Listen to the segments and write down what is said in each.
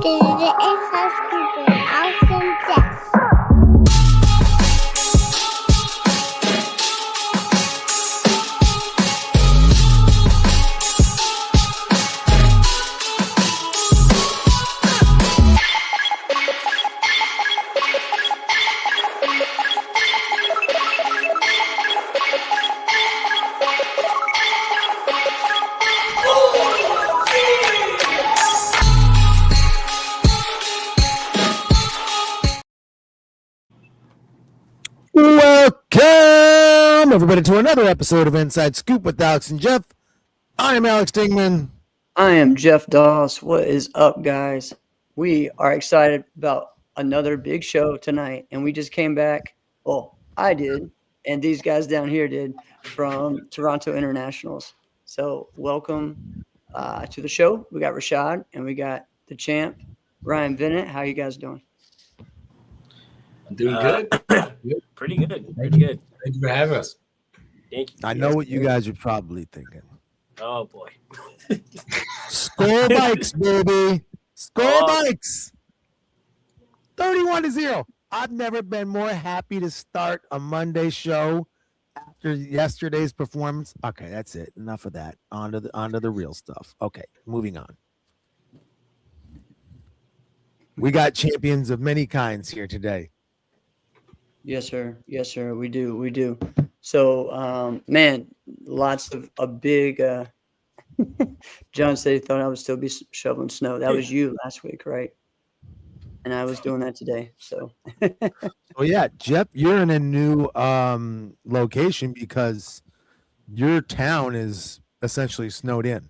Deze is hartstikke awesome Jeff. Welcome, everybody, to another episode of Inside Scoop with Alex and Jeff. I am Alex Dingman. I am Jeff Doss. What is up, guys? We are excited about another big show tonight, and we just came back. Well, I did, and these guys down here did from Toronto Internationals. So, welcome to the show. We got Rashad, and we got the champ, Ryan Bennett. How you guys doing? I'm doing good. Pretty good. Pretty good. Thank you for having us. Thank you. I know what you guys are probably thinking. Oh boy. Score bikes, baby. Score bikes. 31-0. I've never been more happy to start a Monday show after yesterday's performance. Okay, that's it. Enough of that. On to the real stuff. Okay, moving on. We got champions of many kinds here today. Yes, sir. Yes, sir. We do. We do. So, man, lots of a big. John said he thought I would still be shoveling snow. That was you last week, right? And I was doing that today. So. Oh yeah, Jeff, you're in a new location because your town is essentially snowed in.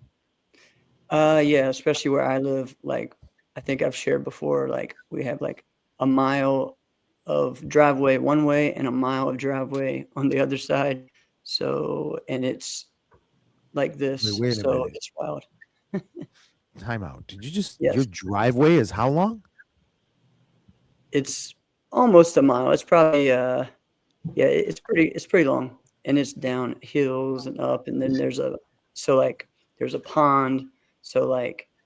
Yeah, especially where I live. Like, I think I've shared before. Like, we have like a mile of driveway one way and a mile of driveway on the other side. So, and it's like this. Wait a so minute. it's wild. Time out. Did you just Yes. your driveway is how long? It's almost a mile. It's probably yeah, it's pretty long, and it's down hills and up, and then there's a pond. So like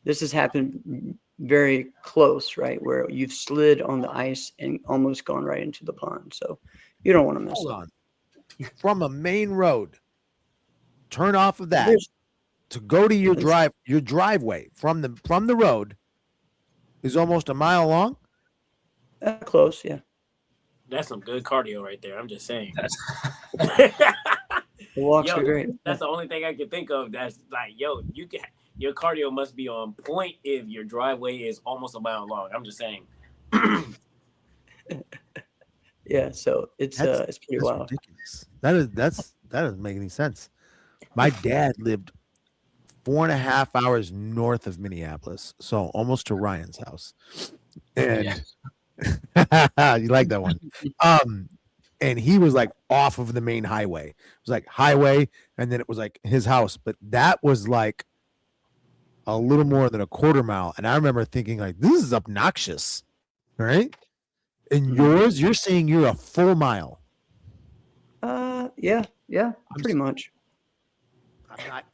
this has happened very close, right, where you've slid on the ice and almost gone right into the pond. So you don't want to mess Hold up. on. From a main road, turn off of that to go to your driveway from the road is almost a mile long. Close, yeah. That's some good cardio right there. I'm just saying. The walks are great. That's the only thing I can think of. That's like, your cardio must be on point if your driveway is almost a mile long. I'm just saying. Yeah, so it's pretty wild. Ridiculous. That doesn't make any sense. My dad lived 4.5 hours north of Minneapolis, so almost to Ryan's house. And you like that one. And he was like off of the main highway. It was like highway, and then it was like his house. But that was like a little more than a quarter mile. And I remember thinking, like, this is obnoxious. Right? And yours, you're saying you're a full mile. Yeah, pretty much. I'm not.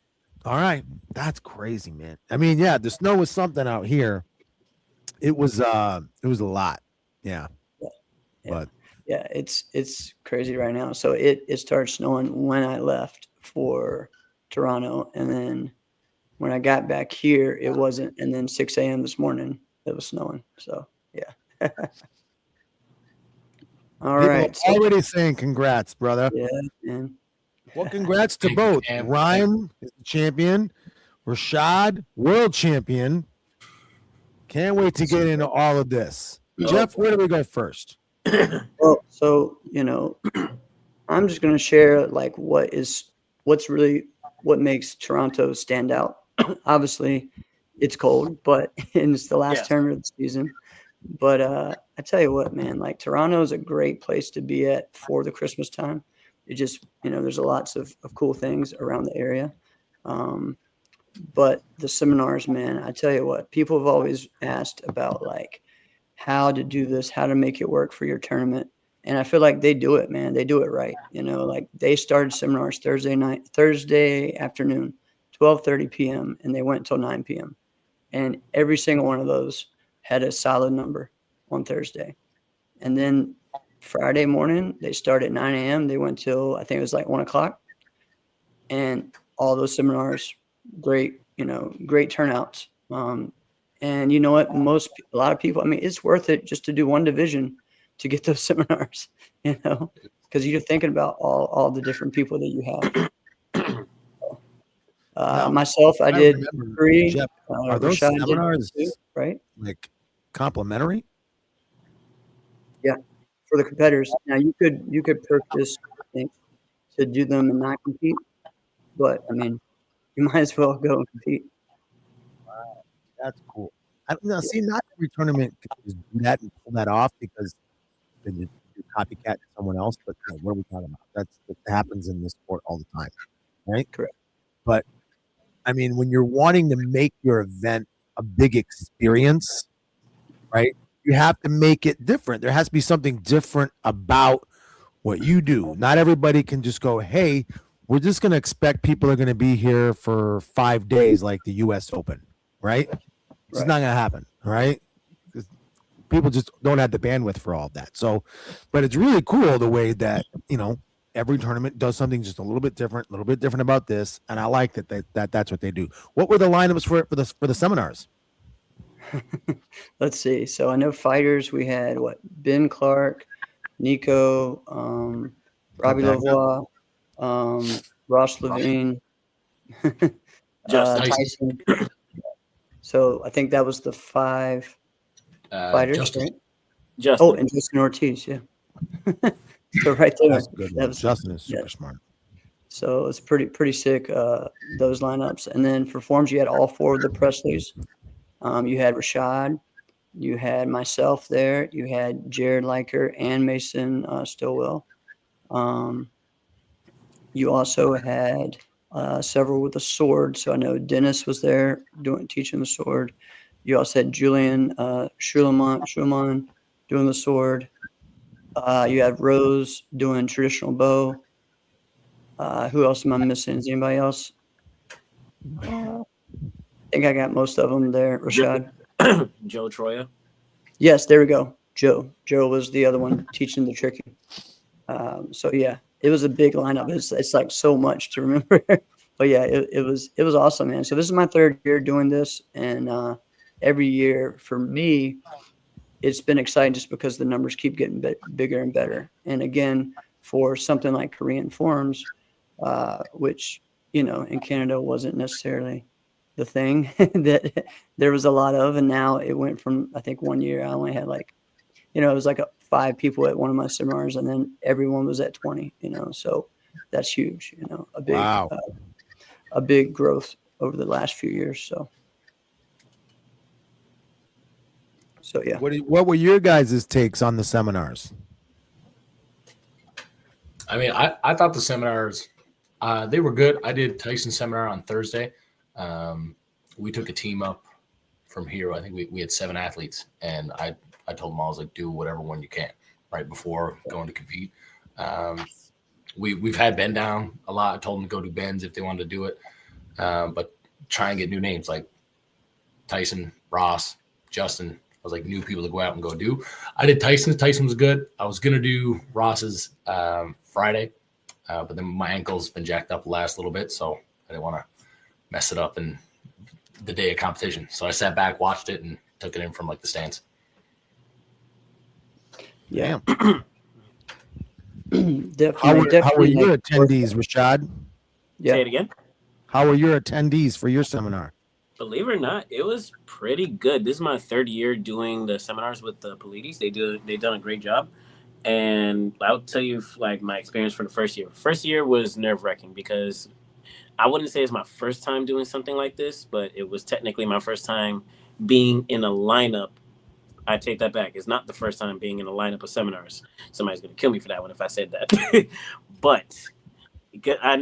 All right. That's crazy, man. I mean, yeah, the snow was something out here. It was a lot. Yeah. But yeah, it's crazy right now. So it started snowing when I left for Toronto, and then when I got back here, it wasn't. And then 6 a.m. this morning, it was snowing. So yeah. All people right. are already saying congrats, brother. Yeah, man. Well, congrats to both. Ryan is the champion. Rashad, world champion. Can't wait to get into all of this. Jeff, where do we go first? Well, so I'm just gonna share like what makes Toronto stand out. Obviously, it's cold, but and it's the last tournament of the season. But I tell you what, man, like Toronto is a great place to be at for the Christmas time. It just, there's lots of cool things around the area. But the seminars, man, I tell you what, people have always asked about like how to do this, how to make it work for your tournament. And I feel like they do it, man. They do it right. Like they started seminars Thursday afternoon, 12:30 p.m. and they went until 9 p.m. and every single one of those had a solid number on Thursday. And then Friday morning, they started at 9 a.m. They went till, I think it was like 1 o'clock. And all those seminars, great, great turnouts. And you know what? A lot of people, I mean, it's worth it just to do one division to get those seminars, because you're thinking about all the different people that you have. Myself, I did remember, 3. Jeff, are those Rashad did seminars 2, right? like complimentary? For the competitors. Now you could purchase, I think, to do them and not compete, but I mean, you might as well go and compete. That's cool. I don't know. See, not every tournament can just do that and pull that off because then you copycat to someone else. But what are we talking about? That happens in this sport all the time, right? Correct. But I mean, when you're wanting to make your event a big experience, right? You have to make it different. There has to be something different about what you do. Not everybody can just go, hey, we're just going to expect people are going to be here for 5 days like the U.S. Open, right? It's not going to happen, right? People just don't have the bandwidth for all of that. So, but it's really cool the way that, every tournament does something just a little bit different about this. And I like that's what they do. What were the lineups for the seminars? Let's see. So I know fighters, we had Ben Clark, Nico, Robbie Lavoie, Ross Levine, Tyson. So I think that was the 5 fighters. Justin. Right? Justin. Oh, and Justin Ortiz, yeah. So right there, That's good. Justin is super smart. So it's pretty sick, those lineups. And then for forms, you had all 4 of the Presleys. You had Rashad, you had myself there, you had Jared Liker and Mason Stillwell. You also had several with the sword. So I know Dennis was there teaching the sword. You also had Julian Schumann doing the sword. You had Rose doing traditional bow. Who else am I missing? Is anybody else? I think I got most of them there. Rashad. Joe Troya. Yes, there we go. Joe. Joe was the other one teaching the tricking. So yeah, it was a big lineup. It's like so much to remember. But yeah, it was awesome, man. So this is my 3rd year doing this, and every year for me, it's been exciting just because the numbers keep getting bigger and better. And again, for something like Korean forms, which in Canada wasn't necessarily the thing that there was a lot of, and now it went from, I think 1 year I only had it was like 5 people at one of my seminars, and then everyone was at 20. So that's huge. A big, wow. A big growth over the last few years. So yeah. What were your guys' takes on the seminars? I mean, I thought the seminars, they were good. I did Tyson's seminar on Thursday. We took a team up from here. I think we had 7 athletes, and I told them, I was like, do whatever one you can right before going to compete. We've had Ben down a lot. I told them to go to Ben's if they wanted to do it, but try and get new names like Tyson, Ross, Justin. I was like, new people to go out and go do. I did Tyson's. Tyson was good. I was going to do Ross's Friday, but then my ankle's been jacked up the last little bit, so I didn't want to mess it up in the day of competition. So I sat back, watched it, and took it in from the stands. Yeah. Definitely. How were your attendees, Rashad? Yeah. Say it again. How were your attendees for your seminar? Believe it or not, it was pretty good. This is my 3rd year doing the seminars with the Politis. They've done a great job. And I'll tell you my experience for the first year. First year was nerve-wracking because I wouldn't say it's my first time doing something like this, but it was technically my first time being in a lineup. I take that back. It's not the first time being in a lineup of seminars. Somebody's going to kill me for that one if I said that. But I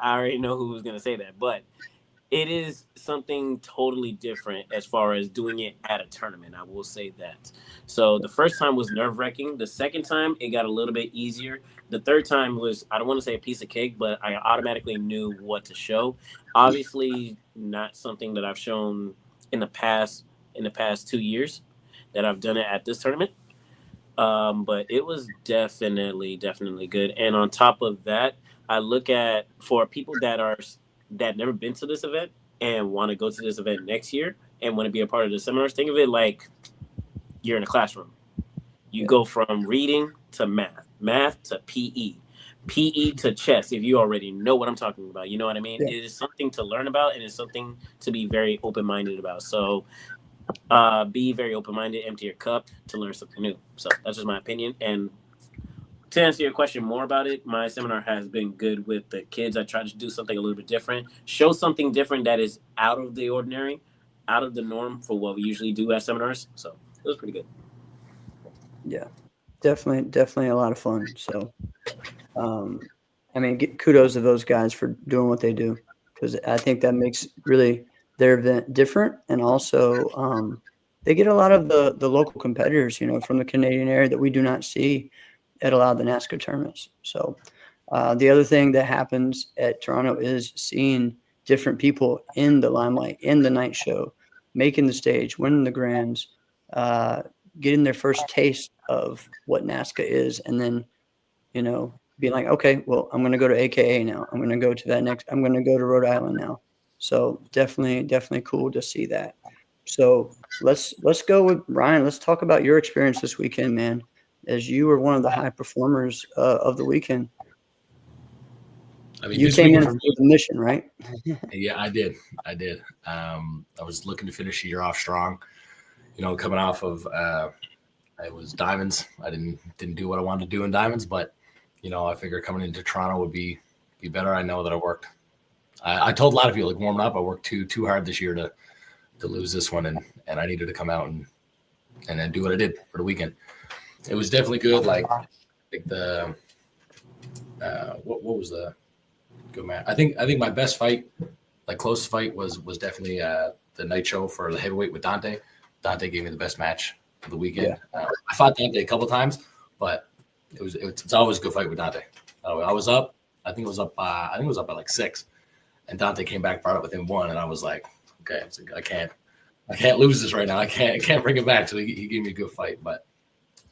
already know who was going to say that. But it is something totally different as far as doing it at a tournament. I will say that. So the first time was nerve-wracking. The second time, it got a little bit easier. The third time was, I don't want to say a piece of cake, but I automatically knew what to show. Obviously, not something that I've shown in the past 2 years that I've done it at this tournament. But it was definitely good. And on top of that, I look at for people that never been to this event and want to go to this event next year and want to be a part of the seminars. Think of it like you're in a classroom. You go from reading to math to PE to chess. If you already know what I'm talking about, you know what I mean. Yeah. It is something to learn about, and it's something to be very open-minded about. So be very open-minded, empty your cup to learn something new. So that's just my opinion. And to answer your question more about it, my seminar has been good with the kids. I tried to do something a little bit different, show something different that is out of the ordinary, out of the norm for what we usually do at seminars. So it was pretty good. Yeah, definitely a lot of fun. So, I mean, kudos to those guys for doing what they do, because I think that makes really their event different. And also, they get a lot of the local competitors, from the Canadian area that we do not see at a lot of the NASCAR tournaments. So the other thing that happens at Toronto is seeing different people in the limelight, in the night show, making the stage, winning the grands, getting their first taste of what NASCAR is, and then, being like, okay, well, I'm going to go to AKA now. I'm going to go to that next. I'm going to go to Rhode Island now. So definitely cool to see that. So let's go with Ryan. Let's talk about your experience this weekend, man, as you were one of the high performers of the weekend. I mean, you came in with a mission, right? Yeah, I did. I was looking to finish the year off strong. Coming off of it was diamonds. I didn't do what I wanted to do in diamonds, but I figured coming into Toronto would be better. I know that I worked. I told a lot of people, like, warming up, I worked too hard this year to lose this one, and I needed to come out and then do what I did for the weekend. It was definitely good. Like the what was the good match? I think my best fight, like closest fight, was definitely the night show for the heavyweight with Dante. Dante gave me the best match of the weekend. Yeah. I fought Dante a couple times, but it's always a good fight with Dante. I was up. I think it was up by like 6, and Dante came back, brought it within 1, and I was like, okay, I can't lose this right now. I can't bring it back. So he gave me a good fight, but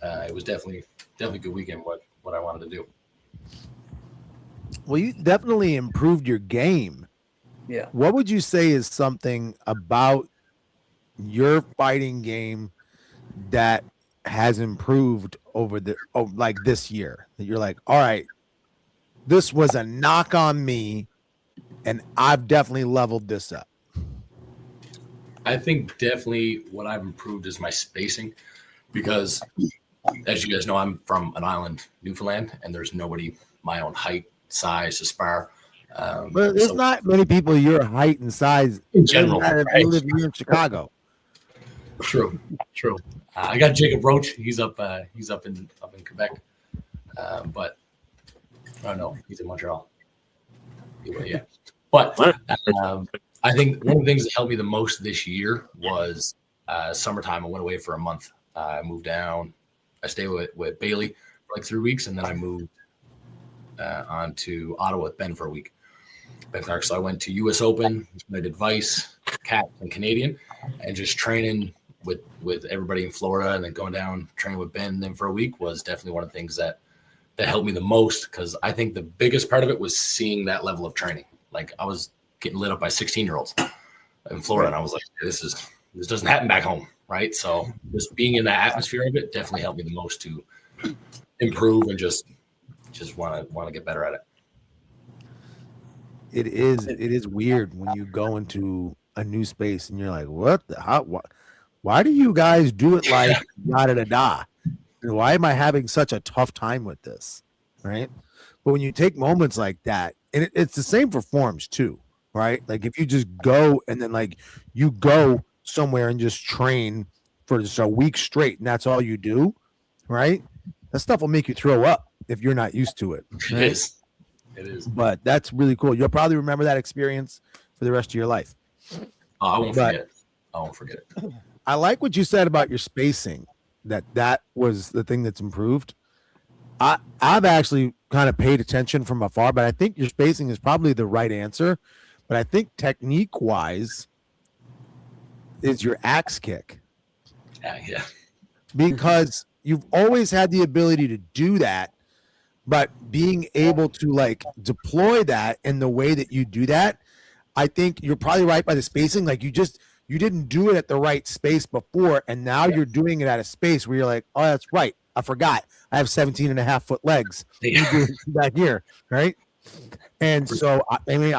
it was definitely a good weekend. What I wanted to do. Well, you definitely improved your game. Yeah. What would you say is something about your fighting game that has improved over like this year, that you're like, all right, this was a knock on me and I've definitely leveled this up? I think definitely what I've improved is my spacing, because as you guys know, I'm from an island, Newfoundland, and there's nobody my own height, size to spar. But there's not many people your height and size in general. Right? You live here in Chicago. True. I got Jacob Roach. He's up in Quebec, but I don't know. He's in Montreal. Yeah, but I think one of the things that helped me the most this year was summertime. I went away for a month. I moved down. I stayed with Bailey for like 3 weeks, and then I moved on to Ottawa with Ben for a week. Ben Clark. So I went to U.S. Open. I did Vice, Cat, and Canadian, and just training with everybody in Florida, and then going down training with Ben then for a week was definitely one of the things that helped me the most, because I think the biggest part of it was seeing that level of training. Like, I was getting lit up by 16-year-olds in Florida, and I was like, this doesn't happen back home, right? So just being in that atmosphere of it definitely helped me the most to improve and just want to get better at it. It is weird when you go into a new space and you're like, why do you guys do it like da-da-da-da? Why am I having such a tough time with this, right? But when you take moments like that, and it's the same for forms too, right? Like, if you just go and then, like, you go somewhere and just train for just a week straight and that's all you do, right? That stuff will make you throw up if you're not used to it. Right? It is. But that's really cool. You'll probably remember that experience for the rest of your life. Oh, I won't forget it. I like what you said about your spacing, that was the thing that's improved. I've actually kind of paid attention from afar, but I think your spacing is probably the right answer. But I think technique-wise, is your axe kick. Yeah. Because you've always had the ability to do that, but being able to like deploy that in the way that you do that, I think you're probably right by the spacing. Like you didn't do it at the right space before, and now you're doing it at a space where you're like, oh, that's right. I forgot. I have 17.5-foot legs. You do that here, right? And so, I mean,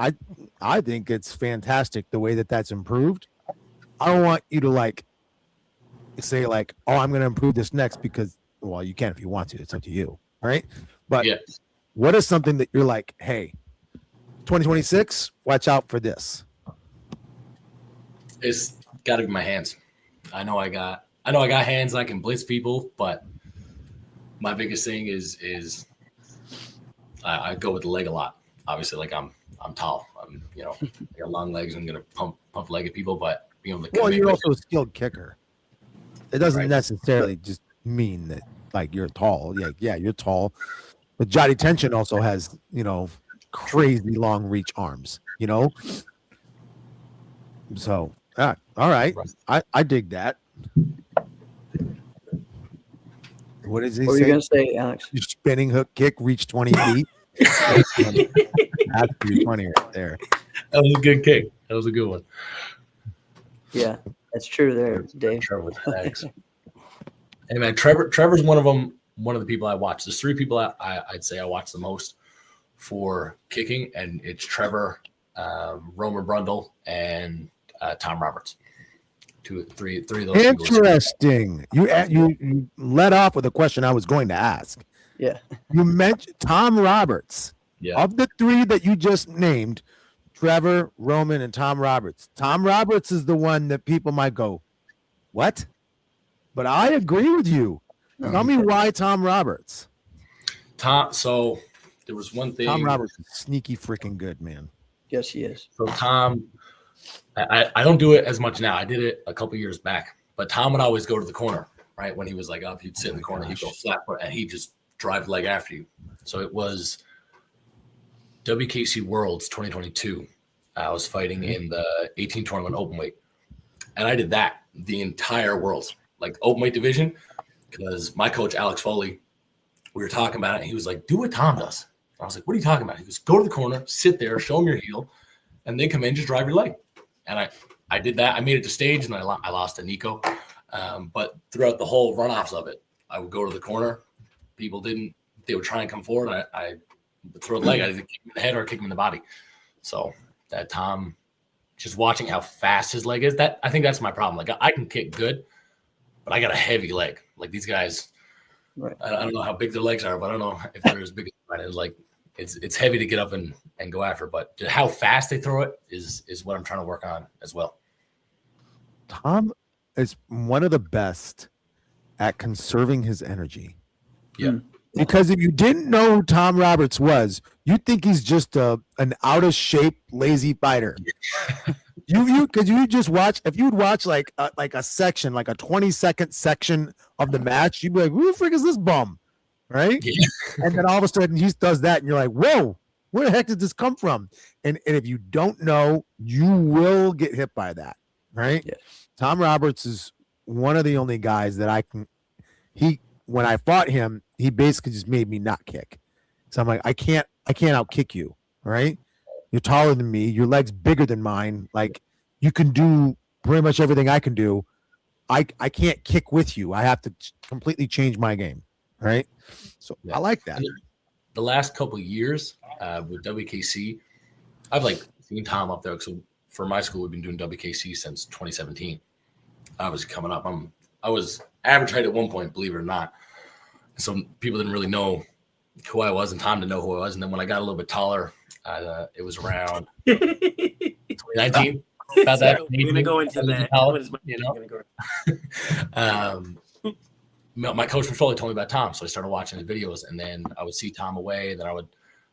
I think it's fantastic the way that that's improved. I don't want you to like say like, oh, I'm going to improve this next because, well, you can if you want to. It's up to you, right? But what is something that you're like, hey, 2026, watch out for this? It's got to be my hands. I know I got hands. I can blitz people, but my biggest thing is I go with the leg a lot. Obviously, like I'm tall. I'm I got long legs. I'm gonna pump leg at people, but being able to. Well, you're also a skilled kicker. It doesn't necessarily just mean that like you're tall. Yeah, you're tall. But Johnny Tension also has crazy long reach arms. So all right. I dig that. What does he say? What were you gonna say, Alex? Your spinning hook kick reach 20 feet. That's pretty funny right there. That was a good kick. That was a good one. Yeah, that's true there, Dave. Trevor with thanks. Hey man, Trevor's one of them. One of the people I watch. There's three people I'd say I watch the most for kicking, and it's Trevor, Romer Brundle, and Tom Roberts. Three of those. Interesting. You led off with a question I was going to ask. Yeah. You mentioned Tom Roberts. Yeah. Of the three that you just named, Trevor, Roman, and Tom Roberts. Tom Roberts is the one that people might go, what? But I agree with you. Tell me why Tom Roberts. So there was one thing. Tom Roberts is sneaky freaking good, man. Yes, he is. So Tom, I don't do it as much now. I did it a couple years back, but Tom would always go to the corner, right? When he was like up, he'd sit in the corner, he'd go flat foot, and he'd just drive the leg after you. So it was WKC Worlds 2022. I was fighting in the 1821 open weight, and I did that the entire Worlds, like open weight division, because my coach Alex Foley, we were talking about it, and he was like, "Do what Tom does." I was like, "What are you talking about?" He goes, "Go to the corner, sit there, show him your heel, and then come in, just drive your leg." And I did that. I made it to stage, and I lost to Nico. But throughout the whole runoffs of it, I would go to the corner. People didn't. They would try and come forward. I would throw the leg. I either kick him in the head or kick him in the body. So that Tom, just watching how fast his leg is, I think that's my problem. Like I can kick good, but I got a heavy leg. Like these guys, right. I don't know how big their legs are, but I don't know if they're as big as mine. It's like it's heavy to get up and go after, but how fast they throw it is what I'm trying to work on as well. Tom is one of the best at conserving his energy. Yeah. Because if you didn't know who Tom Roberts was, you'd think he's just an out of shape, lazy fighter. Because you just watch, if you would watch like a section, like a 20-second section of the match, you'd be like, who the frick is this bum? Right? Yeah. And then all of a sudden he does that, and you're like, whoa, where the heck did this come from? And if you don't know, you will get hit by that. Right? Yeah. Tom Roberts is one of the only guys that when I fought him, he basically just made me not kick. So I'm like, I can't out kick you. Right? You're taller than me. Your leg's bigger than mine. Like you can do pretty much everything I can do. I can't kick with you. I have to completely change my game. Right? So I like that. The last couple of years with WKC, I've seen Tom up there. So for my school, we've been doing WKC since 2017. I was coming up. I was average height at one point, believe it or not. So people didn't really know who I was, and Tom didn't know who I was. And then when I got a little bit taller, it was around 2019. About that. We're gonna go into that. My coach from Foley told me about Tom, so I started watching his videos, and then I would see Tom away, and then I would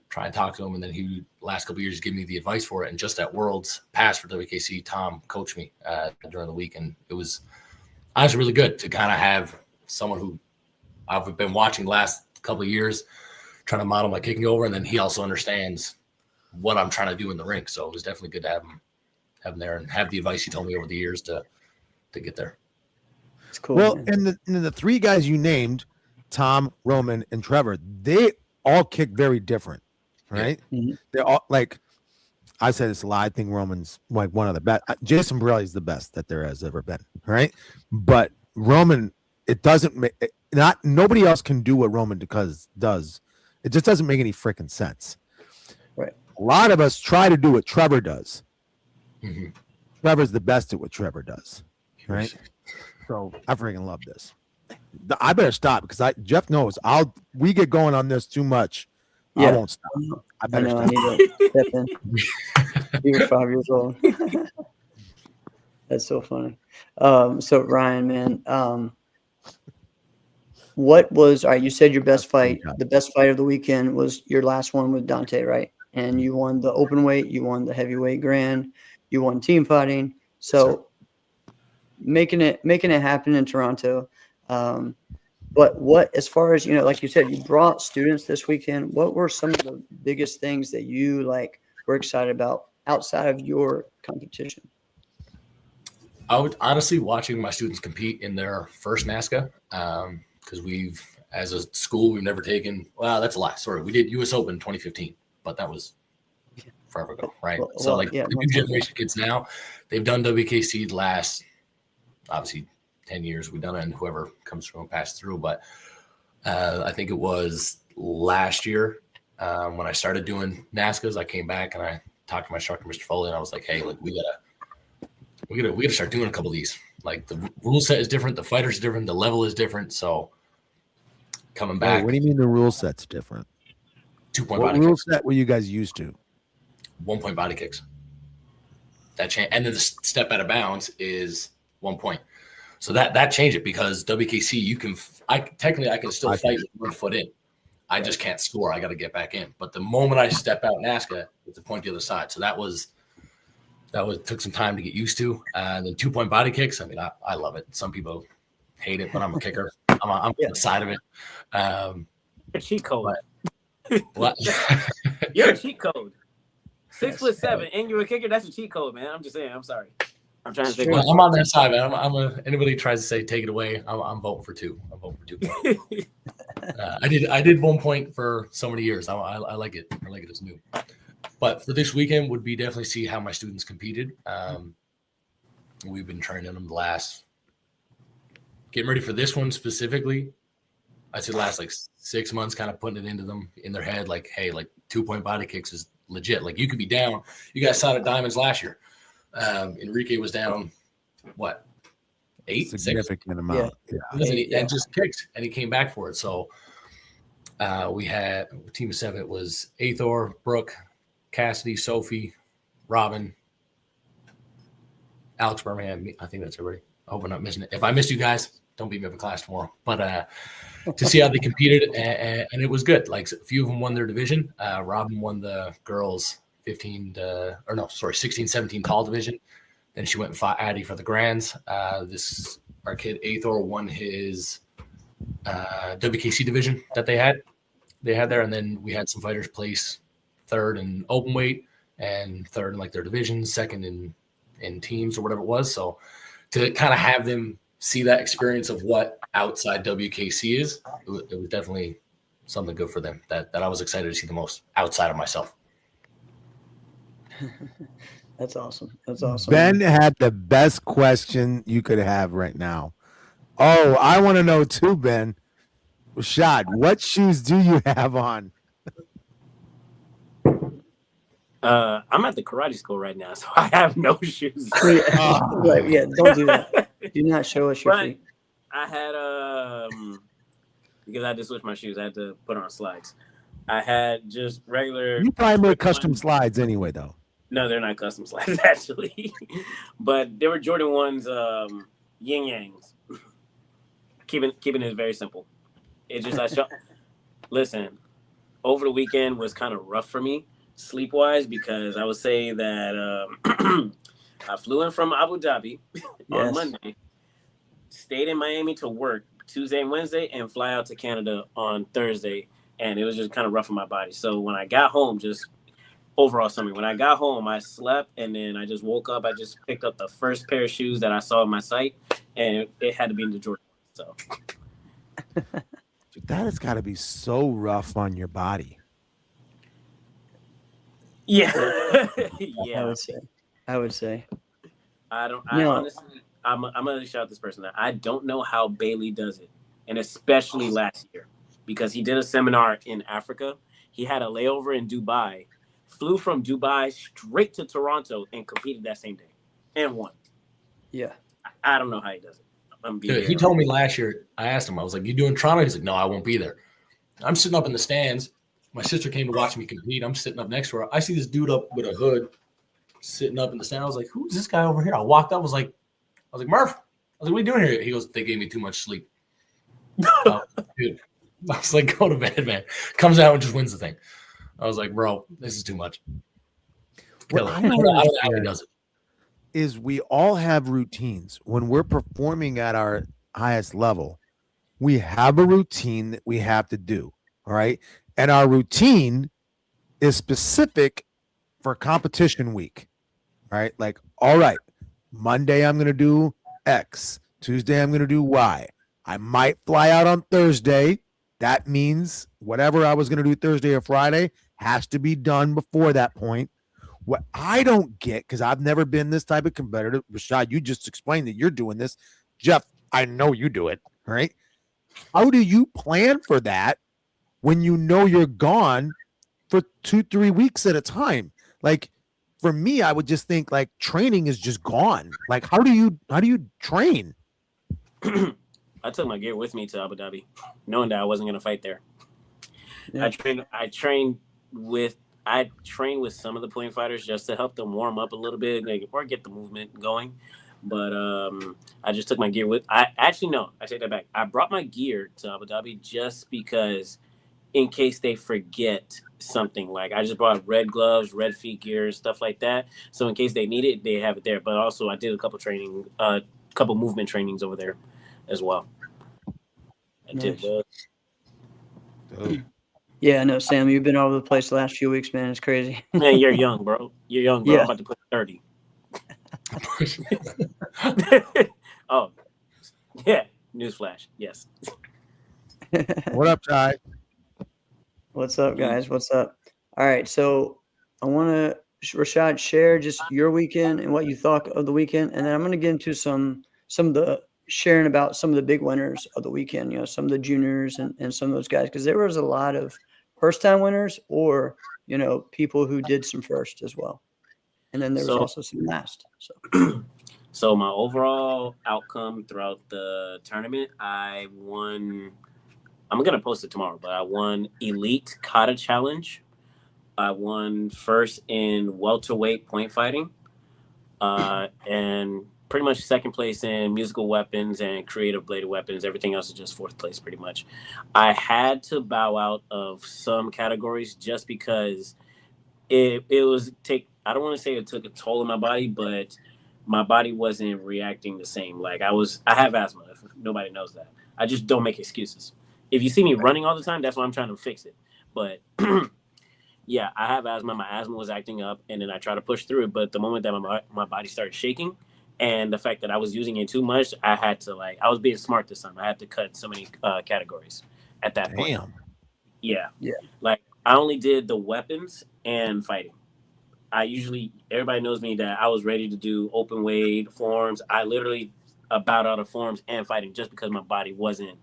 try and talk to him, and then he would, last couple of years, give me the advice for it. And just at Worlds Pass for WKC, Tom coached me during the week, and it was honestly really good to kind of have someone who I've been watching the last couple of years, trying to model my kicking over, and then he also understands what I'm trying to do in the rink. So it was definitely good to have him there and have the advice he told me over the years to to get there. It's cool. Well, man. and the three guys you named, Tom, Roman, and Trevor, they all kick very different, right? Mhm. They're all like, I said this a lot. I think Roman's like one of the best. Jason Borelli is the best that there has ever been, right? But Roman, it doesn't make nobody else can do what Roman does. It just doesn't make any freaking sense. Right. A lot of us try to do what Trevor does. Mm-hmm. Trevor's the best at what Trevor does, right? So I freaking love this. I better stop because Jeff knows we get going on this too much. I Yeah. won't stop. I I better know I stop. need to step in. You're 5 years old. That's so funny. So Ryan, man, what was all right? You said your best fight, the best fight of the weekend was your last one with Dante, right? And you won the open weight, you won the heavyweight grand, you won team fighting. So making it happen in Toronto. But what, as far as, like you said, you brought students this weekend. What were some of the biggest things that you were excited about outside of your competition? I would honestly watching my students compete in their first NASCA, because as a school, we've never taken, well, that's a lie. Sorry. We did US Open 2015, but that was forever ago. Right. So the new generation kids now, they've done WKC the last, obviously, 10 years. We've done it, and whoever comes through and passes through. But I think it was last year when I started doing NASCAs, I came back and I talked to my instructor, Mr. Foley, and I was like, hey, we gotta start doing a couple of these. Like, the rule set is different, the fighter's different, the level is different. So coming back. What do you mean the rule set's different? 2-point what body rule kicks. set were you guys used to? 1-point body kicks. That and then the step out of bounds is 1 point. So that changed it, because WKC, I can still fight with 1 foot in. I just can't score. I got to get back in. But the moment I step out NASCA, it's a point the other side. So that took some time to get used to. And then 2-point body kicks. I mean, I love it. Some people hate it, but I'm a kicker. I'm on the side of it. A cheat code. What? You're a cheat code. 6'7", and you're a kicker. That's a cheat code, man. I'm just saying. I'm sorry. I'm trying to say. I'm on that side, man. Anybody tries to say take it away, I'm voting for 2. I'm voting for 2. I did 1 point for so many years. I like it. I like it as new. But for this weekend, would be definitely see how my students competed. We've been training them getting ready for this one specifically. I'd say the last 6 months, kind of putting it into them in their head, like, hey, 2-point body kicks is legit. Like, you could be down. You guys saw it at Diamonds last year. Enrique was down, what, 8? Significant amount. Yeah. And just kicked, and he came back for it. So we had a team of 7. It was Athor, Brooke, Cassidy, Sophie, Robin, Alex Birmingham. I think that's everybody. I hope I'm not missing it. If I missed you guys, don't beat me up in class tomorrow. But to see how they competed, and it was good. A few of them won their division. Robin won the girls 16-17 tall division. Then she went and fought Addie for the grands. Our kid Athor won his WKC division that they had there. And then we had some fighters place 3rd in open weight and 3rd in their divisions, 2nd in teams or whatever it was. So to kind of have them see that experience of what outside WKC is, it was definitely something good for them that I was excited to see the most outside of myself. That's awesome. That's awesome. Ben had the best question you could have right now. Oh, I want to know too, Ben. Rashad, what shoes do you have on? I'm at the karate school right now, so I have no shoes. Yeah, don't do that. Do not show us your feet. I had because I had to switch my shoes. I had to put on slides. I had just regular. You probably make custom slides anyway, though. No, they're not custom slides actually, but they were Jordan 1s, yin yangs. Keeping it very simple. It just listen. Over the weekend was kind of rough for me sleep wise, because I would say that I flew in from Abu Dhabi on Monday, stayed in Miami to work Tuesday and Wednesday, and fly out to Canada on Thursday. And it was just kind of rough on my body. So when I got home, just overall summer. When I got home, I slept, and then I just woke up. I just picked up the first pair of shoes that I saw in my sight, and it had to be in the Jordan. So Dude, that has got to be so rough on your body. yeah, I yeah. would say. I would say. I don't. I No. honestly, I'm gonna shout this person out. I don't know how Bailey does it, and especially last year because he did a seminar in Africa. He had a layover in Dubai, flew from Dubai straight to Toronto, and competed that same day, and won. Yeah. I don't know how he does it. I'm being Dude, he told me last year, I asked him, I was like, you doing Toronto? He's like, no, I won't be there. I'm sitting up in the stands. My sister came to watch me compete. I'm sitting up next to her. I see this dude up with a hood sitting up in the stand. I was like, who's this guy over here? I walked up, I was like, Murph. I was like, what are you doing here? He goes, they gave me too much sleep. Dude. I was like, go to bed, man. Comes out and just wins the thing. I was like, bro, this is too much. What I I don't don't know how he understand does it. is we all have routines. When we're performing at our highest level, we have a routine that we have to do. All right. And our routine is specific for competition week. Right. Like, all right, Monday, I'm going to do X. Tuesday, I'm going to do Y. I might fly out on Thursday. That means whatever I was going to do Thursday or Friday has to be done before that point. What I don't get, because I've never been this type of competitor, Rashad, you just explained that you're doing this. Jeff, I know you do it, right? How do you plan for that when you know you're gone for 2-3 weeks at a time? Like, for me, I would just think like training is just gone. Like, how do you train? I took my gear with me to Abu Dhabi, knowing that I wasn't going to fight there. Yeah. I trained with some of the point fighters just to help them warm up a little bit, like, or get the movement going. But I just took my gear with. I take that back. I brought my gear to Abu Dhabi just because, in case they forget something. Like, I just brought red gloves, red feet gear, stuff like that. So in case they need it, they have it there. But also, I did a couple movement trainings over there as well. I did Nice. well. Yeah, no, Sam, you've been all over the place the last few weeks, man. It's crazy. Man, you're young, bro. You're young, bro. Yeah. I'm about to put 30. Oh, yeah. Newsflash. Yes. What up, Ty? What's up, guys? What's up? All right, so I want to, Rashad, share just your weekend and what you thought of the weekend, and then I'm going to get into some of the sharing about some of the big winners of the weekend. You know, some of the juniors and some of those guys, because there was a lot of first-time winners or people who did some first as well, and then there was also some last. So my overall outcome throughout the tournament, I won. I'm going to post it tomorrow, but I won Elite Kata Challenge. I won first in welterweight point fighting, and pretty much second place in musical weapons and creative bladed weapons. Everything else is just fourth place pretty much. I had to bow out of some categories just because it was I don't want to say it took a toll on my body, but my body wasn't reacting the same. Like, I have asthma, if nobody knows that. I just don't make excuses. If you see me running all the time, that's why I'm trying to fix it. But yeah, I have asthma. My asthma was acting up, and then I tried to push through it. But the moment that my body started shaking, and the fact that I was using it too much, I had to, I was being smart this time. I had to cut so many categories at that point. Damn. Yeah. Yeah. Like, I only did the weapons and fighting. Everybody knows me that I was ready to do open weight forms. I literally bowed out of forms and fighting just because my body wasn't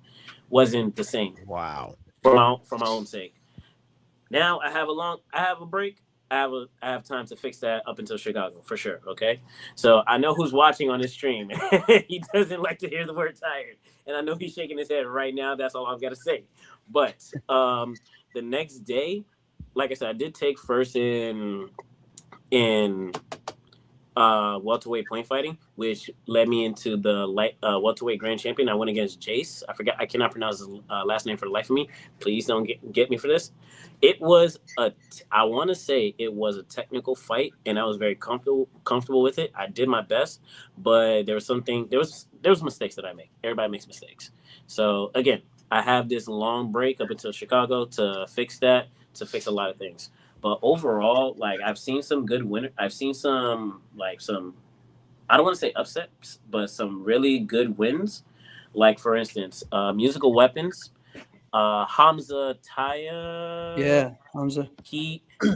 the same. Wow. For my own sake. Now I have a break. I have time to fix that up until Chicago for sure. Okay. So I know who's watching on this stream. He doesn't like to hear the word tired. And I know he's shaking his head right now. That's all I've got to say. But the next day, like I said, I did take first in welterweight point fighting, which led me into the light welterweight grand champion. I went against Jace. I cannot pronounce his last name for the life of me. Please don't get me for this. It was I want to say it was a technical fight, and I was very comfortable with it. I did my best, but there was mistakes that I make. Everybody makes mistakes. So again, I have this long break up until Chicago to fix that, to fix a lot of things. But overall, like I've seen some good winner. I've seen some I don't want to say upsets, but some really good wins. Like for instance, Musical Weapons, Hamza Taya. Yeah, Hamza.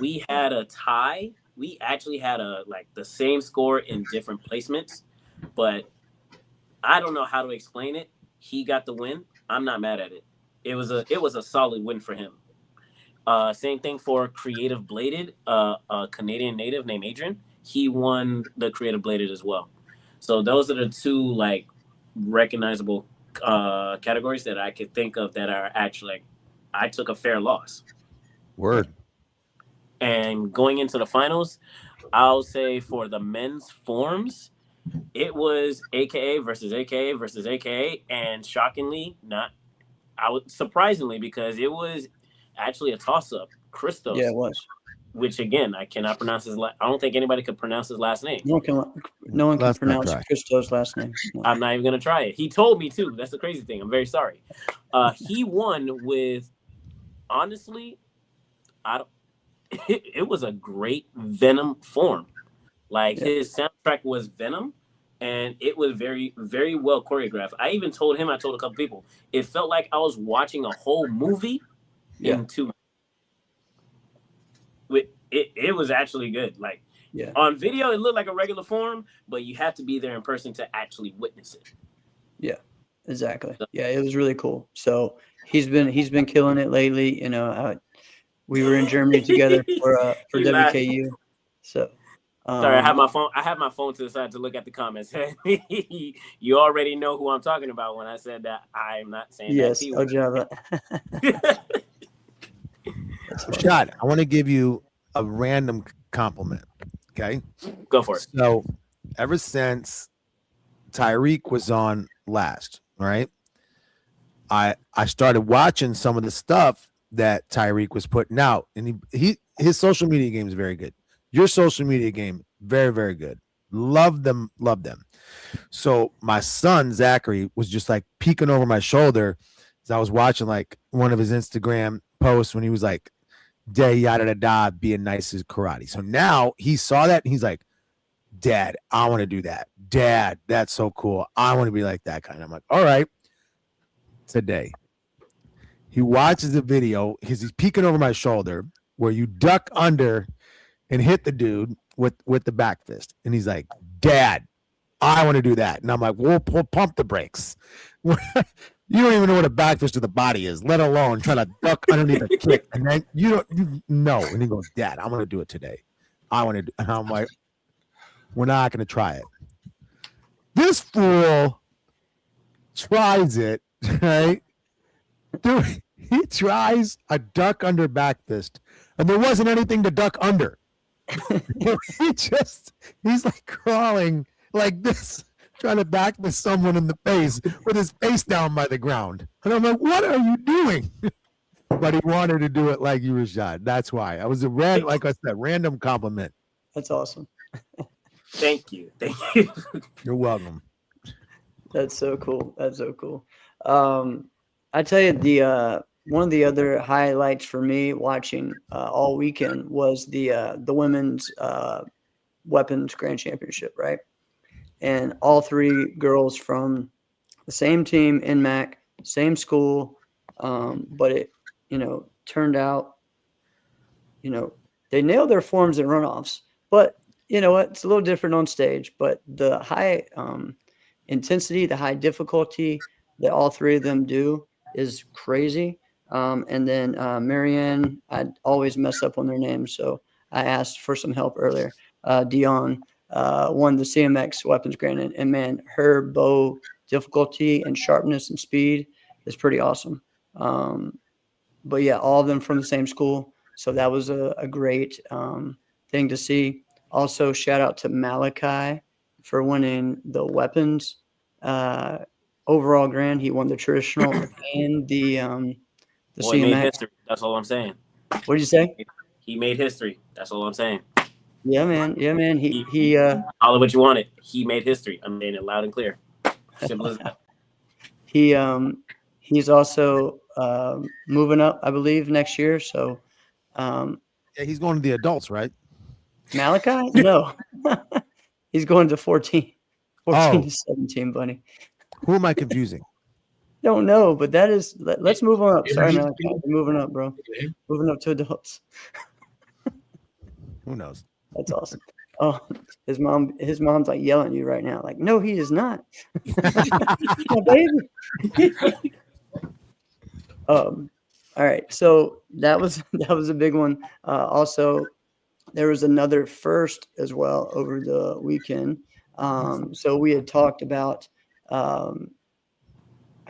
We had a tie. We actually had the same score in different placements, but I don't know how to explain it. He got the win. I'm not mad at it. It was a solid win for him. Same thing for Creative Bladed, a Canadian native named Adrian. He won the Creative Bladed as well. So those are the two like recognizable categories that I could think of that are actually like, I took a fair loss. Word. And going into the finals, I'll say for the men's forms, it was AKA versus AKA versus AKA, and shockingly, surprisingly, because it was actually a toss-up. Christos, Yeah, it was. which again I cannot pronounce his. I don't think anybody could pronounce his last name. No one can Let's not pronounce try. Christo's last name. No. I'm not even gonna try it. He told me to. That's the crazy thing. I'm very sorry. He won with, honestly, I don't. It was a great Venom form. Like his soundtrack was Venom, and it was very, very well choreographed. I even told him. I told a couple people. It felt like I was watching a whole movie in 2 minutes. It was actually good. Like on video, it looked like a regular form, but you have to be there in person to actually witness it. Yeah, exactly. Yeah, it was really cool. So he's been killing it lately. You know, we were in Germany together for WKU. So sorry, I have my phone to the side to look at the comments. You already know who I'm talking about when I said that. I'm not saying yes, that. Ojaba. Rashad, I want to give you a random compliment. Okay, go for it. So, ever since Tyreek was on last, right? I started watching some of the stuff that Tyreek was putting out, and his social media game is very good. Your social media game, very, very good. Love them. So my son Zachary was just like peeking over my shoulder as I was watching like one of his Instagram posts when he was like, "Day yada da da, being nice as karate." So now he saw that and he's like, "Dad, I want to do that. Dad, that's so cool. I want to be like that kind." I'm like, "All right." Today, he watches the video because he's peeking over my shoulder where you duck under and hit the dude with the back fist, and he's like, "Dad, I want to do that." And I'm like, we'll pump the brakes. You don't even know what a back fist to the body is, let alone try to duck underneath a kick. And then you know. And he goes, "Dad, I'm going to do it today. I want to do." And I'm like, "We're not going to try it." This fool tries it, right? Dude, he tries a duck under back fist, and there wasn't anything to duck under. He's like crawling like this, trying to back with someone in the face with his face down by the ground. And I'm like, "What are you doing?" But he wanted to do it like you were shot. That's why. I was like I said, random compliment. That's awesome. Thank you. You're welcome. That's so cool. I tell you, one of the other highlights for me watching all weekend was the women's weapons grand championship, right? And all three girls from the same team in MAC, same school, but it, turned out, they nailed their forms and runoffs. But you know what? It's a little different on stage. But the high intensity, the high difficulty that all three of them do is crazy. And then Marianne, I always mess up on their names, so I asked for some help earlier. Dion won the CMX weapons grand, and man, her bow difficulty and sharpness and speed is pretty awesome. But yeah, all of them from the same school, so that was a great thing to see. Also, shout out to Malachi for winning the weapons overall grand. He won the traditional and the Boy, he made history. That's all I'm saying. What did you say? He made history. That's all I'm saying. Yeah, man. He all of what you wanted. He made history. I'm saying it loud and clear. Simple as that. He's also moving up, I believe, next year. So Yeah, he's going to the adults, right? Malachi? No. He's going to 14 Oh. to 17, buddy. Who am I confusing? Don't know, but that is. Let's move on up. Sorry, Ibrahim- Malachi. We're moving up, bro. Moving up to adults. Who knows? That's awesome. Oh, his mom's like yelling at you right now. Like, no, he is not. My baby. All right. So that was a big one. Also, there was another first as well over the weekend. So we had talked about, I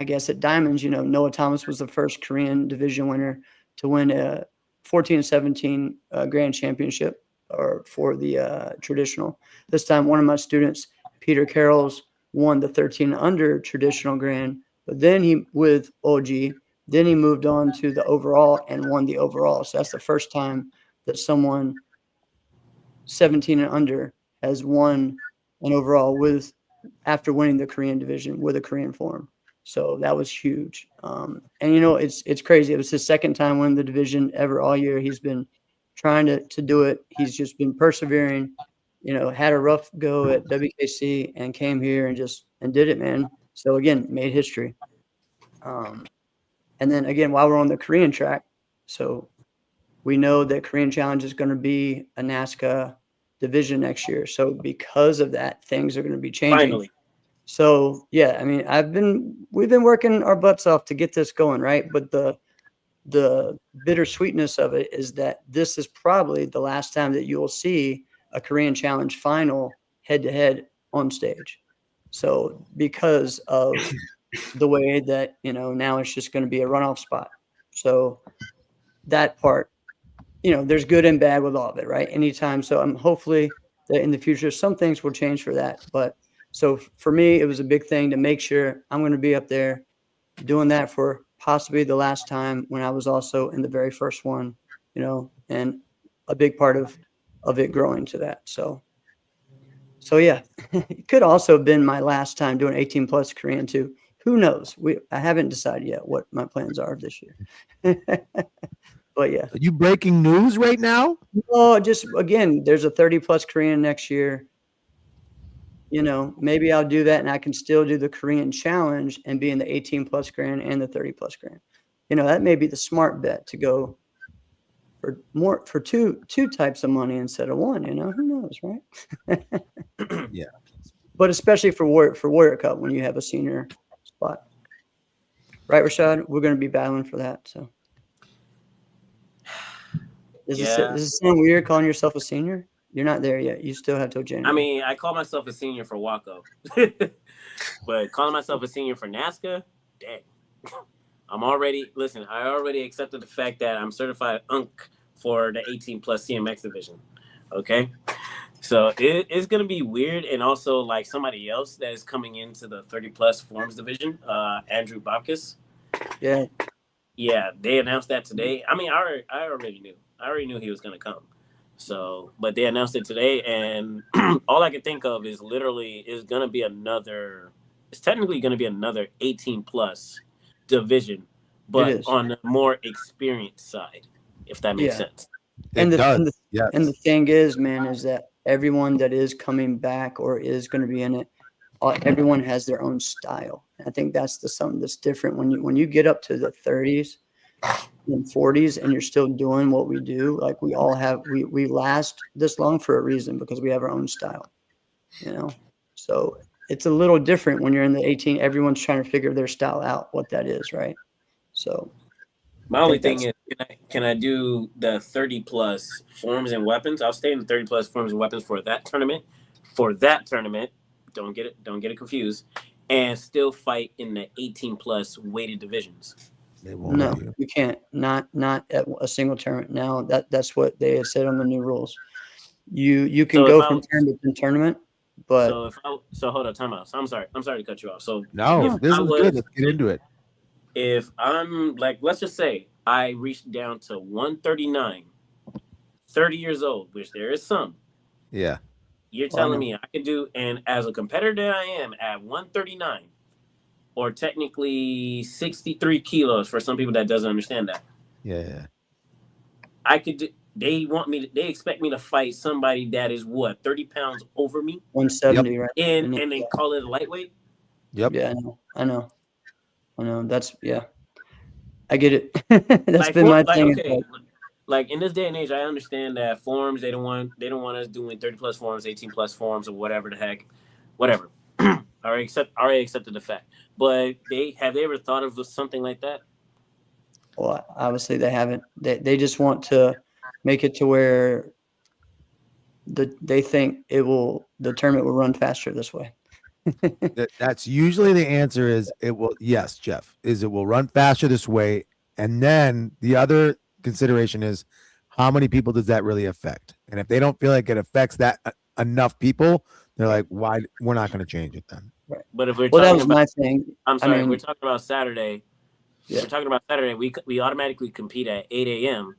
guess at Diamonds, Noah Thomas was the first Korean division winner to win a 14-17 grand championship, or for the traditional. This time, one of my students, Peter Carrolls, won the 13 under traditional grand, but then he, with OG, then he moved on to the overall and won the overall. So that's the first time that someone 17 and under has won an overall after winning the Korean division with a Korean form. So that was huge. And it's crazy. It was his second time winning the division ever all year. He's been trying to do it. He's just been persevering, had a rough go at WKC and came here and did it, man. So again, made history. And then again, while we're on the Korean track, so we know that Korean Challenge is going to be a NASCA division next year. So because of that, things are going to be changing. Finally. So yeah, I mean, we've been working our butts off to get this going, right? But the bittersweetness of it is that this is probably the last time that you will see a Korean Challenge final head-to-head on stage. So because of the way that, now it's just going to be a runoff spot. So that part, there's good and bad with all of it, right? Anytime. So I'm hopefully that in the future, some things will change for that. But so for me, it was a big thing to make sure I'm going to be up there doing that for possibly the last time, when I was also in the very first one, and a big part of it growing to that. So yeah, it could also have been my last time doing 18 plus Korean too. Who knows? I haven't decided yet what my plans are this year. But yeah. Are you breaking news right now? No, just again, there's a 30 plus Korean next year. Maybe I'll do that and I can still do the Korean Challenge and be in the 18 plus grand and the 30 plus grand. That may be the smart bet to go for two types of money instead of one. Who knows, right? Yeah. But especially for Warrior Cup, when you have a senior spot, right, Rashad? We're going to be battling for that. So, does it sound weird calling yourself a senior? You're not there yet. You still have till January. I mean, I call myself a senior for Waco, but calling myself a senior for NASCA, dang. I already accepted the fact that I'm certified UNC for the 18 plus CMX division. Okay. So it's going to be weird. And also, like, somebody else that is coming into the 30 plus forms division, Andrew Bobkis. Yeah. Yeah. They announced that today. I mean, I already knew. I already knew he was going to come. So, but they announced it today, and all I can think of is it's technically going to be another 18 plus division, but on the more experienced side, if that makes sense. And the thing is, man, is that everyone that is coming back or is going to be in it, everyone has their own style. I think that's something that's different when you get up to the 30s and 40s and you're still doing what we do. Like we all have, we last this long for a reason, because we have our own style, so it's a little different when you're in the 18. Everyone's trying to figure their style out, what that is, right? So my only thing is, can I do the 30 plus forms and weapons? I'll stay in the 30 plus forms and weapons for that tournament. Don't get it confused, and still fight in the 18 plus weighted divisions. No, you can't. Not at a single tournament. Now that's what they have said on the new rules. You can go from tournament to tournament, but so hold on, time out. So I'm sorry to cut you off. So no, this is good. Let's get into it. If I'm like, let's just say I reached down to 139, 30 years old, which there is some. Yeah. You're telling me I could do, and as a competitor that I am at 139. Or technically 63 kilos for some people that doesn't understand that. Yeah. I could do, they expect me to fight somebody that is what 30 pounds over me 170, right? and then call it a lightweight. Yep. Yeah, I know. That's I get it. That's been my thing. Okay, like in this day and age, I understand that forms they don't want us doing 30 plus forms, 18 plus forms, or whatever the heck, whatever. already accepted the fact, but they ever thought of something like that? Well, obviously they haven't. They just want to make it to where they think the tournament will run faster this way. That's usually the answer is it will. Yes, Jeff, is it will run faster this way. And then the other consideration is how many people does that really affect? And if they don't feel like it affects that enough people, they're like, why? We're not going to change it then. Right. But if we're that was my thing. I'm sorry, we're talking about Saturday. Yeah. We're talking about Saturday. We automatically compete at 8 a.m.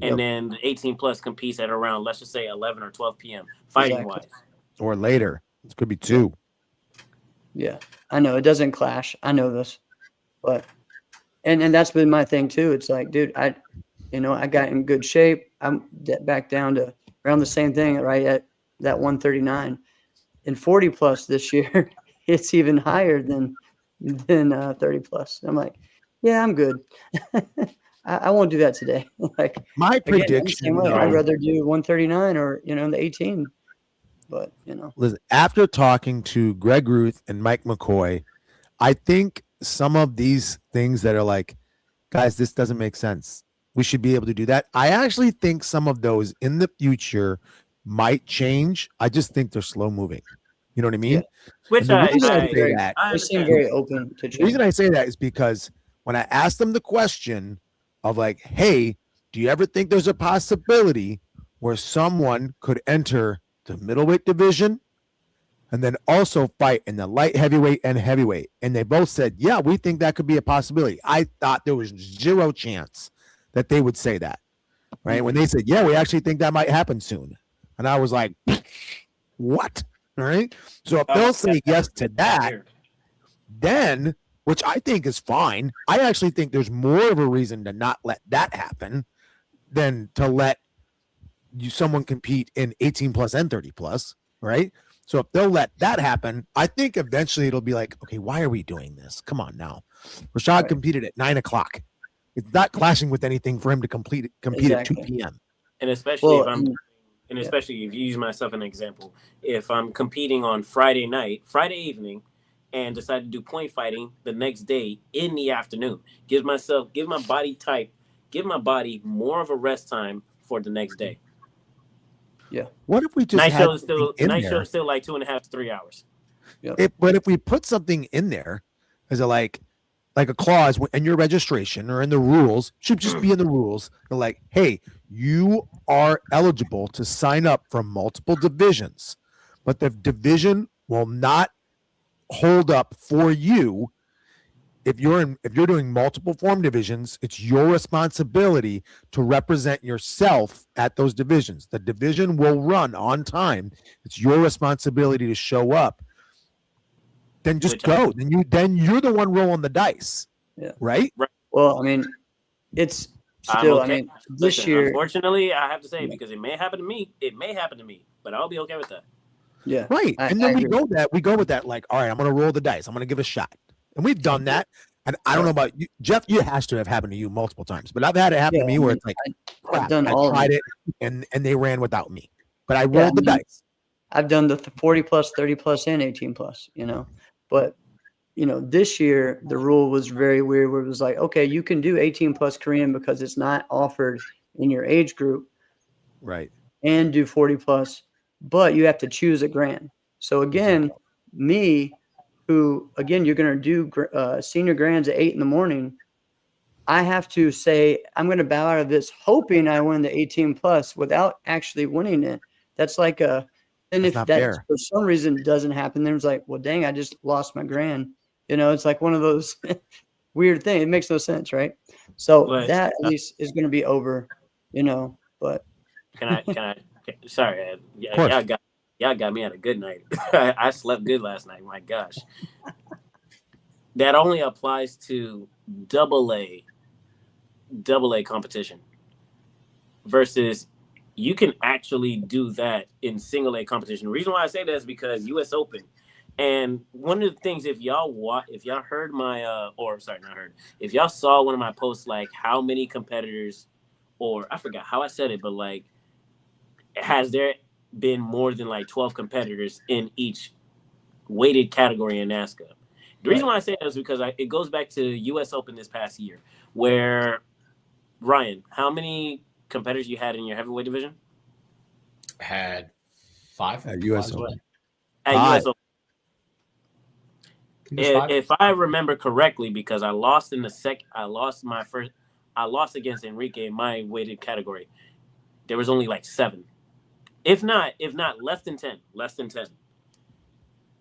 And then the 18 plus competes at around, let's just say 11 or 12 p.m. fighting wise. Or later. It could be 2. Yeah, I know it doesn't clash. I know this, but and that's been my thing too. It's like, dude, I got in good shape. I'm back down to around the same thing, right at that 139, and 40 plus this year. It's even higher than 30 plus. I'm like, yeah, I'm good. I won't do that today. Like my prediction, I'd rather do 139 or the 18. But listen, after talking to Greg Ruth and Mike McCoy, I think some of these things that are like, guys, this doesn't make sense. We should be able to do that. I actually think some of those in the future might change. I just think they're slow moving. You know what I mean? Yeah. Which they seem very open to change. The reason I say that is because when I asked them the question of like, hey, do you ever think there's a possibility where someone could enter the middleweight division and then also fight in the light heavyweight and heavyweight? And they both said, yeah, we think that could be a possibility. I thought there was 0 chance that they would say that, right? Mm-hmm. When they said, yeah, we actually think that might happen soon. And I was like, what? All right. So if they'll say yes to that, then, which I think is fine, I actually think there's more of a reason to not let that happen than to let someone compete in 18 plus and 30 plus, right? So if they'll let that happen, I think eventually it'll be like, okay, why are we doing this? Come on now. Rashad competed at 9 o'clock. It's not clashing with anything for him to compete at 2 p.m. And especially especially if you use myself as an example, if I'm competing on Friday evening, and decide to do point fighting the next day in the afternoon, give my body more of a rest time for the next day. Yeah. What if we just night show is still like 2.5 to 3 hours. Yeah. But if we put something in there as a a clause in your registration or in the rules, should just be in the rules. They're like, hey, you are eligible to sign up for multiple divisions, but the division will not hold up for you. If you're doing multiple form divisions, it's your responsibility to represent yourself at those divisions. The division will run on time. It's your responsibility to show up. Then just go. Then you're the one rolling the dice. Yeah. Right? Well, I mean, it's still. Okay. I mean, this year. Unfortunately, I have to say because it may happen to me. It may happen to me, but I'll be okay with that. Yeah. Right. And then we go with that. Like, all right, I'm going to roll the dice. I'm going to give a shot. And we've done that. And I don't know about you, Jeff, it has to have happened to you multiple times, but I've had it happen to me where it's like, crap, I tried it and they ran without me, but I rolled the dice. I've done the 40 plus, 30 plus, and 18 plus, but this year the rule was very weird where it was like, okay, you can do 18 plus Korean because it's not offered in your age group. Right. And do 40 plus, but you have to choose a grand. So again, me, who again, you're going to do senior grands at 8 a.m. I have to say, I'm going to bow out of this hoping I win the 18 plus without actually winning it. That's like and if that for some reason doesn't happen, then it's like, well, dang, I just lost my grand. It's like one of those weird things. It makes no sense, right? So that at least is going to be over, but. Can I, sorry, y'all got me at a good night. I slept good last night. My gosh. That only applies to double A competition. versus you can actually do that in single A competition. The reason why I say that is because U.S. Open. And one of the things, if y'all heard my, if y'all saw one of my posts, like how many competitors, or I forgot how I said it, but like, has there been more than like 12 competitors in each weighted category in NASCAR? The reason why I say that is because it goes back to U.S. Open this past year, where Ryan, how many competitors you had in your heavyweight division? Had 5 At US Open. At Five. U.S. Open. If I remember correctly, because I lost in the I lost against Enrique in my weighted category. There was only like 7, if not less than 10.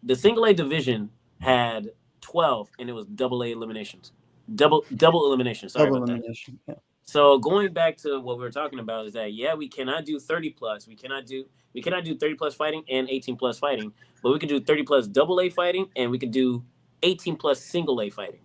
The single A division had 12, and it was double A eliminations, double elimination. Sorry Double about that. elimination. Yeah. So going back to what we were talking about is that we cannot do 30 plus. We cannot do 30 plus fighting and 18 plus fighting, but we can do 30 plus double A fighting, and we can do 18 plus single A fighting.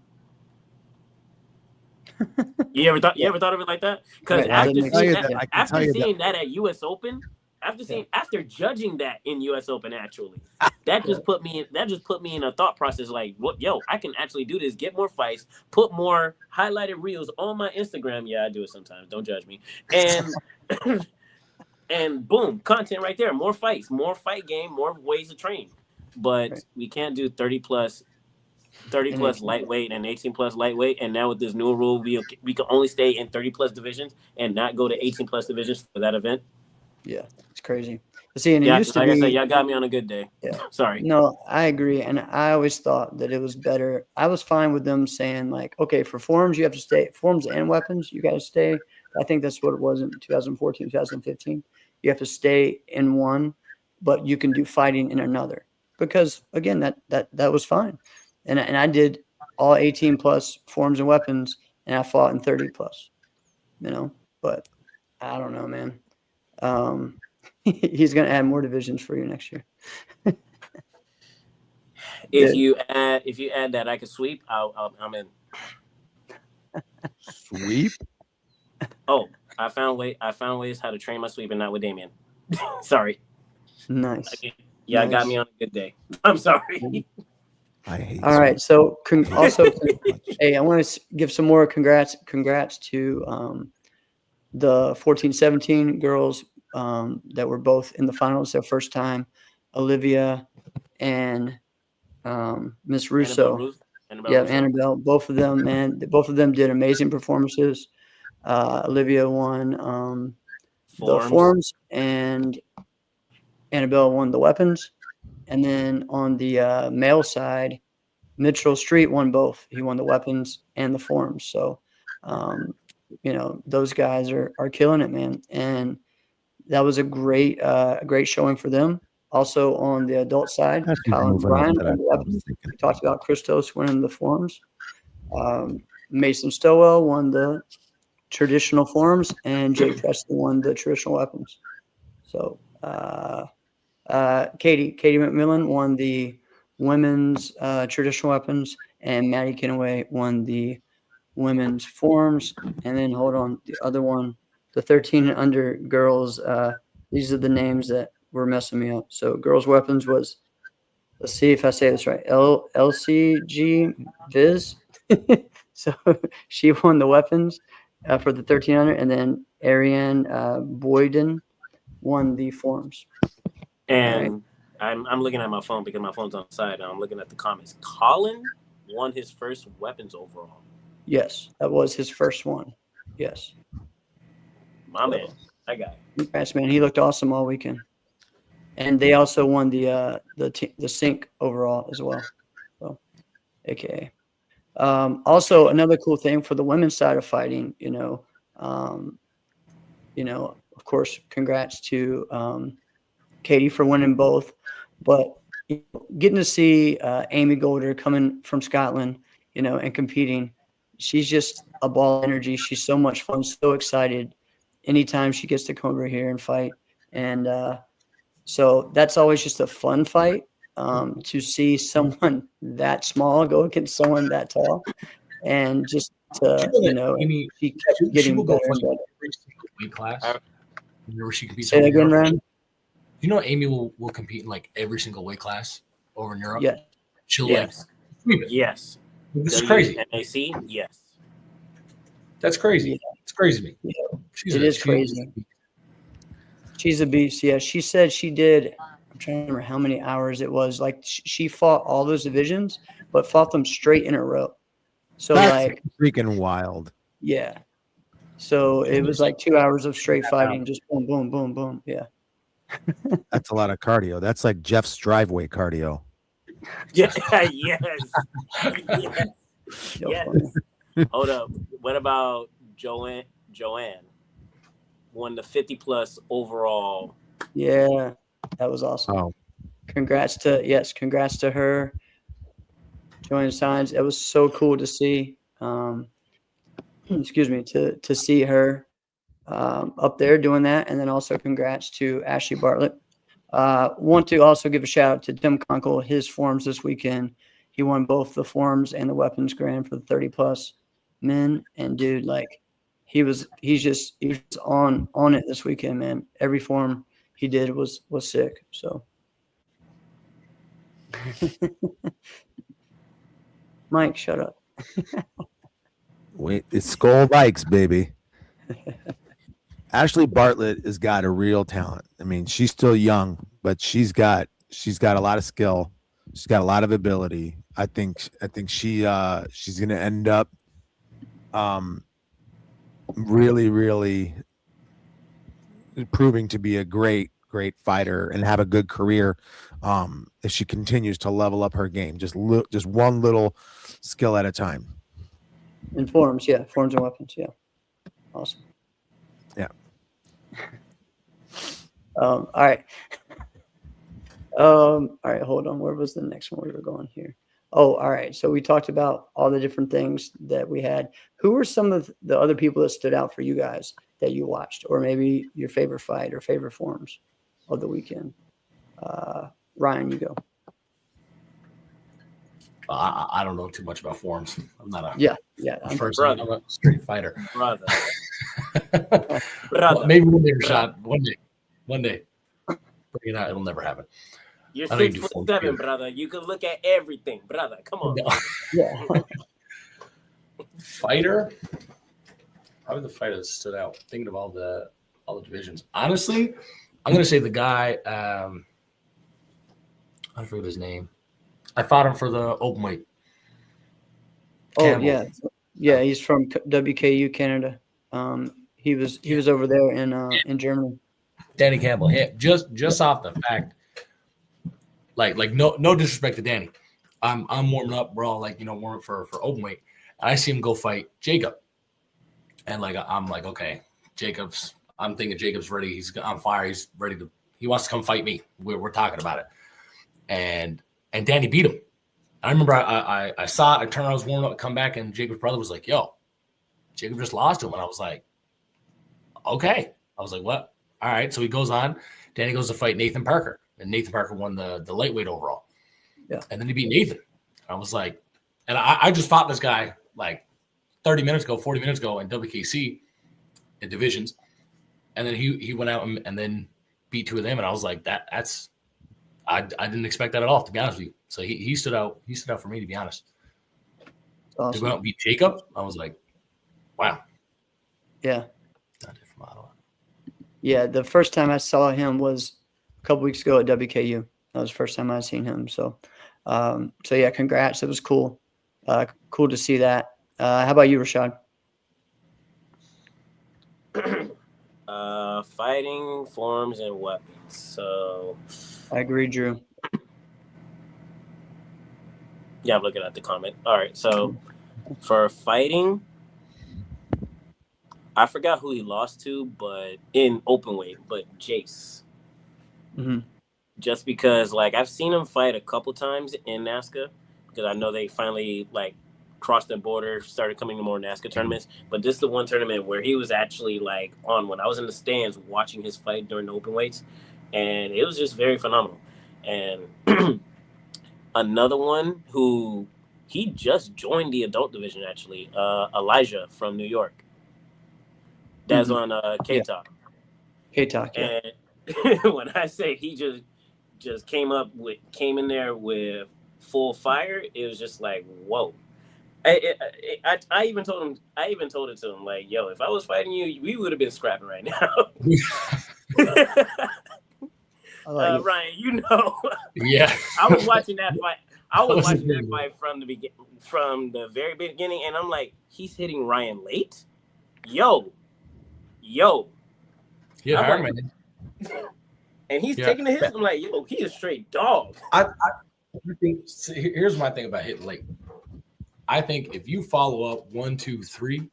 You ever thought of it like that? Because Right, after seeing that at US Open, after judging that in US Open, actually, that just put me in a thought process like, what, I can actually do this, get more fights, put more highlighted reels on my Instagram. Yeah, I do it sometimes. Don't judge me. And and boom, content right there. More fights, more fight game, more ways to train. But we can't do 30 plus lightweight and 18 plus lightweight. And now with this new rule, we can only stay in 30 plus divisions and not go to 18 plus divisions for that event. Yeah, it's crazy. See, and I said, y'all got me on a good day. Yeah. Sorry. No, I agree. And I always thought that it was better. I was fine with them saying, like, okay, for forms, you have to stay. Forms and weapons, you got to stay. I think that's what it was in 2014, 2015. You have to stay in one, but you can do fighting in another. Because, again, that was fine. And I did all 18 plus forms and weapons, and I fought in 30 plus, But I don't know, man. He's going to add more divisions for you next year. If you add that I can sweep, I'm in. Sweep? Oh, I found ways how to train my sweep and not with Damien. Sorry. Nice. Nice. Got me on a good day. I'm sorry. I hate. All right. So also, hey, I want to give some more congrats to the 14-17 girls that were both in the finals their first time, Olivia and Miss Russo. Annabelle. Both of them, man. Both of them did amazing performances. Olivia won the forms, and Annabelle won the weapons. And then on the male side, Mitchell Street won both. He won the weapons and the forms. So, those guys are killing it, man. And that was a great showing for them. Also on the adult side, Colin Bryan won the weapons. We talked about Christos winning the forms. Mason Stowell won the traditional forms, and Jake Presley won the traditional weapons. So, Katie McMillan won the women's traditional weapons, and Maddie Kenaway won the women's forms. And then hold on, the other one, the 13 and under girls. These are the names that were messing me up. So girls weapons was, let's see if I say this right, LCG Viz. So she won the weapons for the 1300, and then Ariane Boyden won the forms. And I'm looking at my phone because my phone's on the side, and I'm looking at the comments. Colin won his first weapons overall. Yes, that was his first one. Yes. My man, that guy. Congrats, man. He looked awesome all weekend. And they also won the sync overall as well. So, AKA. Also, another cool thing for the women's side of fighting, of course, congrats to Katie for winning both. But getting to see Amy Golder coming from Scotland, and competing, she's just a ball of energy. She's so much fun, so excited anytime she gets to come over here and fight. And so that's always just a fun fight to see someone that small go against someone that tall. and just Amy, she kept she getting will go better and fight better. every single weight class. Whenever she competes Say over that in again, Europe. Ryan? You know, Amy will compete in like every single weight class over in Europe. Yes. She'll Yes. like, Yes. this is crazy. WNAC? Yes. That's crazy. Yeah. It's crazy to me. Yeah. It is crazy. She's a beast. Yeah, she said she did. I'm trying to remember how many hours it was. Like she fought all those divisions, but fought them straight in a row. So That's like, freaking wild. yeah. So it was like 2 hours of straight fighting, just boom, boom, boom, boom. Yeah. That's a lot of cardio. That's like Jeff's driveway cardio. Yeah. Yes. Yes. Yo, Yes. funny. Hold up. What about Joanne? Won the 50+ overall. Yeah, that was awesome. Oh, Congrats to her. Joanne Signs. It was so cool to see. Excuse me, to see her up there doing that, and then also congrats to Ashley Bartlett. Want to also give a shout out to Tim Conkle, his forms this weekend. He won both the forms and the weapons grand for the 30+ men. And dude, like he was on it this weekend, man. Every form he did was sick. So Mike, shut up. wait, it's Skull Bikes, baby. Ashley Bartlett has got a real talent. I mean, she's still young, but she's got a lot of skill. She's got a lot of ability. I think she's going to end up really proving to be a great fighter and have a good career if she continues to level up her game. Just one little skill at a time. And forms and weapons, yeah. Awesome. Yeah. All right. All right, hold on. Where was the next one we were going here? Oh, all right. So we talked about all the different things that we had. Who were some of the other people that stood out for you guys that you watched, or maybe your favorite fight or favorite forms of the weekend? Ryan, you go. I don't know too much about forms. I'm not a I'm I'm a street fighter. Brother. Well, maybe one day, Rashad. One day. Bring it out. It'll never happen. You're I don't do 6'7", forms. brother. You can look at everything, brother. Come on. No. Yeah. Fighter. Probably the fighter that stood out. Thinking of all the divisions. Honestly, I'm gonna say the guy. I forget his name. I fought him for the open weight. Oh yeah. He's from WKU Canada. He was over there in Germany. Danny Campbell. Yeah, just off the fact, like no disrespect to Danny. I'm warming up. We're all like warming up for open weight. And I see him go fight Jacob, and like I'm like, okay, Jacob's. I'm thinking Jacob's ready. He's on fire. He's ready to. He wants to come fight me. We're talking about it, and Danny beat him. I remember I saw it. I turned around, I was warming up, come back, and Jacob's brother was like, "Yo, Jacob just lost to him," and I was like, "Okay." I was like, "What?" All right. So he goes on. Danny goes to fight Nathan Parker, and Nathan Parker won the lightweight overall. Yeah. And then he beat Nathan. I was like, and I just fought this guy like 40 minutes ago in WKC in divisions, and then he went out and then beat two of them, and I was like, that's I didn't expect that at all, to be honest with you. So he stood out. He stood out for me, to be honest. Awesome. To go out and beat Jacob, I was like, wow. Yeah. Not from Ottawa. Yeah, the first time I saw him was a couple weeks ago at WKU. That was the first time I'd seen him. So yeah, congrats. It was cool. Cool to see that. How about you, Rashad? Fighting, forms, and weapons. So I agree, Drew. yeah, I'm looking at the comment. All right, so for fighting, I forgot who he lost to, but in open weight, but Jace. Mm-hmm. Just because, like, I've seen him fight a couple times in NASCA, because I know they finally crossed the border, started coming to more NASCA tournaments. But this is the one tournament where he was actually on when I was in the stands watching his fight during the open weights, and it was just very phenomenal. And another one who He just joined the adult division, actually. Elijah from New York. That's on K-Talk. K-Talk, yeah. And when I say he just came in there with full fire, it was just like, whoa. I even told it to him, like, yo, if I was fighting you, we would have been scrapping right now. Ryan, you know. Yeah. I was watching that fight. I was watching that fight from the very beginning, and I'm like, he's hitting Ryan late? Yo. Yeah, I'm like, man. And he's taking the hits. I'm like, yo, he is straight dog. I think, here's my thing about hitting late. I think if you follow up 1, 2, 3,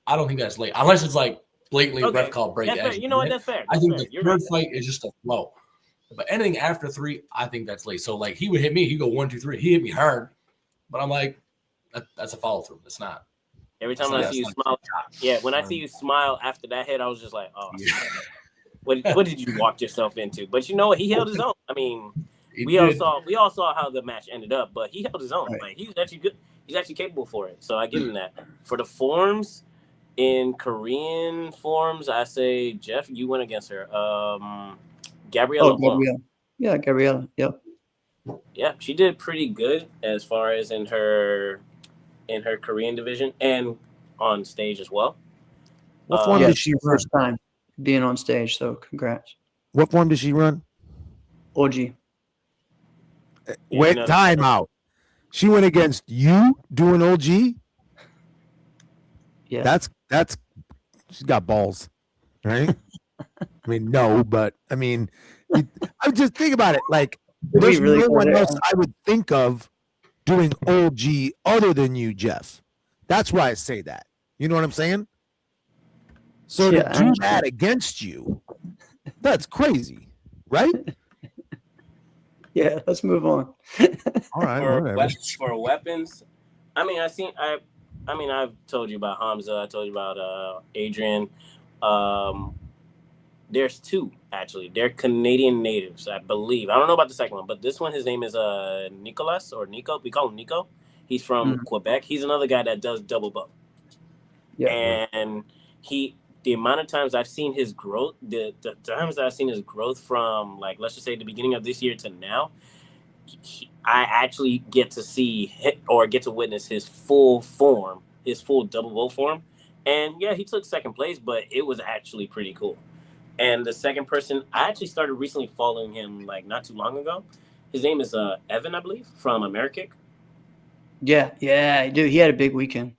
I don't think that's late. Unless it's like blatantly ref call break. You know what? That's fair. I think the third fight is just a flow. But anything after 3, I think that's late. So like he would hit me, he'd go 1, 2, 3. He hit me hard. But I'm like, that's a follow through. It's not. Every time I see you smile, when I see you smile after that hit, I was just like, oh, what did you walk yourself into? But you know what? He held his own. I mean, we all saw how the match ended up, but he held his own. Right. Like he was actually good. He's actually capable for it. So I give him that. For the forms, in Korean forms, I say, Jeff, you went against her. Gabriella. Gabriella. Yeah, Gabriella. Yep. Yeah, she did pretty good as far as in her Korean division and on stage as well. What form did she run? First time being on stage, so congrats. What form did she run? OG. Wait, time out. She went against you doing OG? Yeah. That's she's got balls, right? I mean, no, but I mean, I just think about it. Like, there's no one else I would think of doing OG other than you, Jeff. That's why I say that. You know what I'm saying? So to do that against you, that's crazy, right? Yeah, let's move on. All right. For weapons, I mean, I've told you about Hamza. I told you about Adrian. There's 2 actually. They're Canadian natives, I believe. I don't know about the second one, but this one, his name is Nicolas or Nico. We call him Nico. He's from Quebec. He's another guy that does double bow. Yeah. And the amount of times I've seen his growth, the times that I've seen his growth from, like, let's just say the beginning of this year to now, I actually get to witness his full form, his full double bow form. And yeah, he took second place, but it was actually pretty cool. And the second person, I actually started recently following him, like, not too long ago. His name is Evan, I believe, from Amerikick. Yeah, dude, he had a big weekend.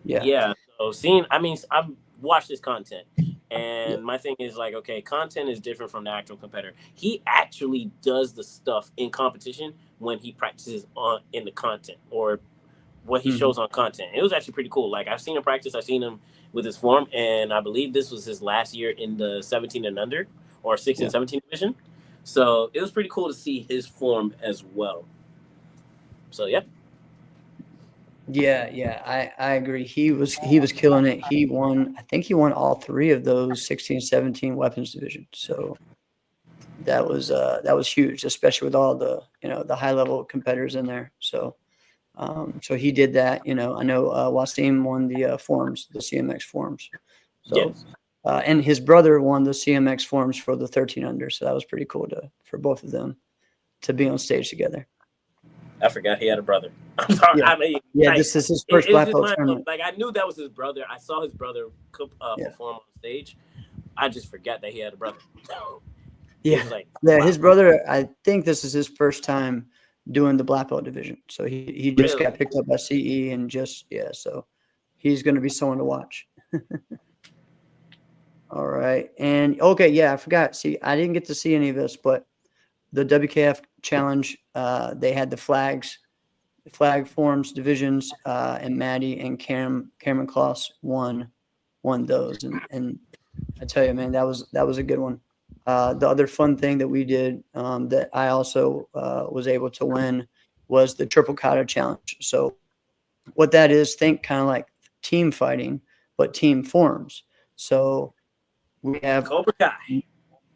Yeah. So I've watched his content, and my thing is like, okay, content is different from the actual competitor. He actually does the stuff in competition when he practices in the content or what he shows on content. It was actually pretty cool. Like, I've seen him practice. I've seen him with his form, and I believe this was his last year in the 17 and under or 16, 17 division. So it was pretty cool to see his form as well. So yeah. Yeah, I agree. He was killing it. I think he won all 3 of those 16, 17 weapons divisions. So that was huge, especially with all the, the high level competitors in there. So so he did that. I know Wasim won the forms, the CMX forms. So yes. And his brother won the CMX forms for the 13 under. So that was pretty cool for both of them to be on stage together. I forgot he had a brother. I'm sorry. Yeah. I mean, this is his first black belt tournament. Like, I knew that was his brother. I saw his brother perform on stage. I just forgot that he had a brother. His brother. I think this is his first time doing the black belt division. So he just got picked up by CE and so he's going to be someone to watch. All right, and I forgot. See, I didn't get to see any of this, but the WKF challenge, they had the flag forms divisions, and Maddie and Cameron Kloss won those, and I tell you, man, that was a good one. The other fun thing that we did, that I also was able to win, was the triple kata challenge. So what that is, think kind of like team fighting, but team forms. So we have Cobra Kai.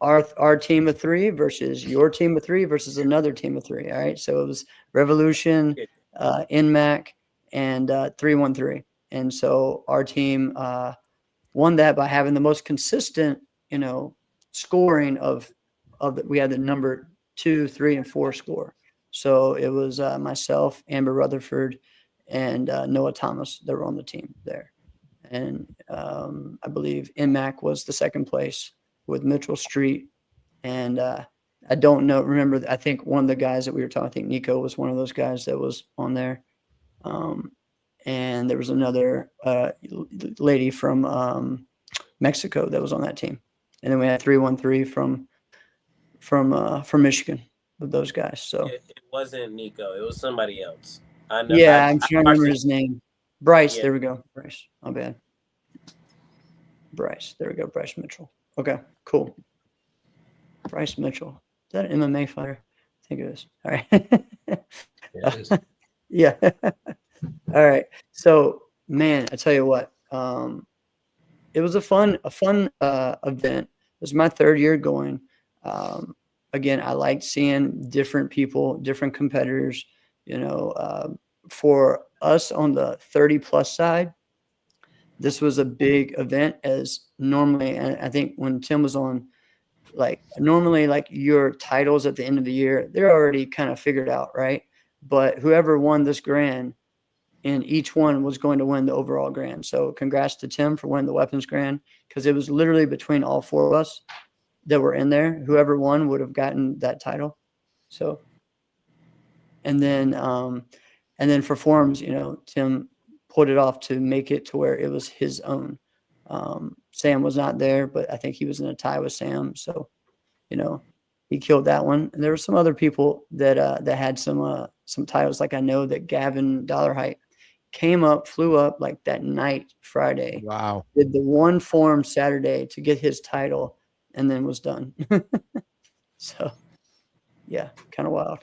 Our team of 3 versus your team of 3 versus another team of 3. All right. So it was Revolution, NMAC, and 313. And so our team won that by having the most consistent, scoring of we had the number 2, 3, and 4 score. So it was myself, Amber Rutherford, and Noah Thomas that were on the team there. And I believe NMAC was the second place with Mitchell Street. And I don't remember, I think one of the guys that we were talking, I think Nico was one of those guys that was on there. And there was another lady from Mexico that was on that team. And then we had 313 from Michigan with those guys. So it wasn't Nico. It was somebody else. I know. Yeah, I'm trying to remember his name. Bryce. Yeah. There we go. Bryce. My bad. Bryce. There we go. Bryce Mitchell. Okay, cool. Bryce Mitchell. Is that an MMA fighter? I think it is. All right. Yeah, it is. Yeah. All right. So, man, I tell you what, it was a fun event. It was my third year going. Again, I liked seeing different people, different competitors. For us on the 30+ side, this was a big event. As normally, and I think when Tim was on, normally your titles at the end of the year, they're already kind of figured out, right? But whoever won this grand, and each one was going to win the overall grand. So congrats to Tim for winning the weapons grand, because it was literally between all 4 of us that were in there. Whoever won would have gotten that title. So, and then for forums, Tim put it off to make it to where it was his own. Sam was not there, but I think he was in a tie with Sam. So, he killed that one. And there were some other people that had some titles. Like I know that Gavin Dollarheight flew up like that night, Friday. Wow. Did the one form Saturday to get his title, and then was done. So, yeah, kind of wild.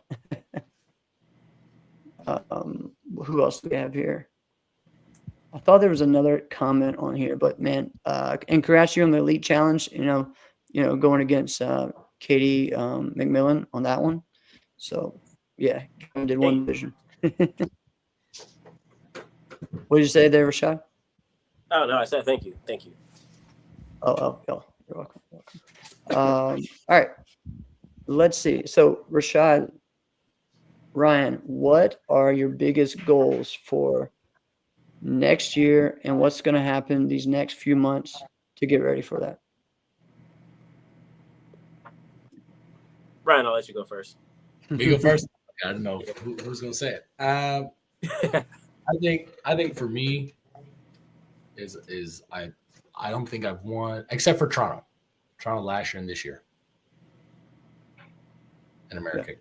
Who else do we have here? I thought there was another comment on here, but man, and congrats you on the Elite Challenge. Going against Katie McMillan on that one. So yeah, did one division. What did you say there, Rashad? Oh no, I said thank you. Oh, you're welcome. All right, let's see. So Rashad, Ryan, what are your biggest goals for next year, and what's going to happen these next few months to get ready for that? Brian, I'll let you go first. Me go first. I don't know who's going to say it. I think for me is I don't think I've won except for Toronto last year and this year in America. Yeah.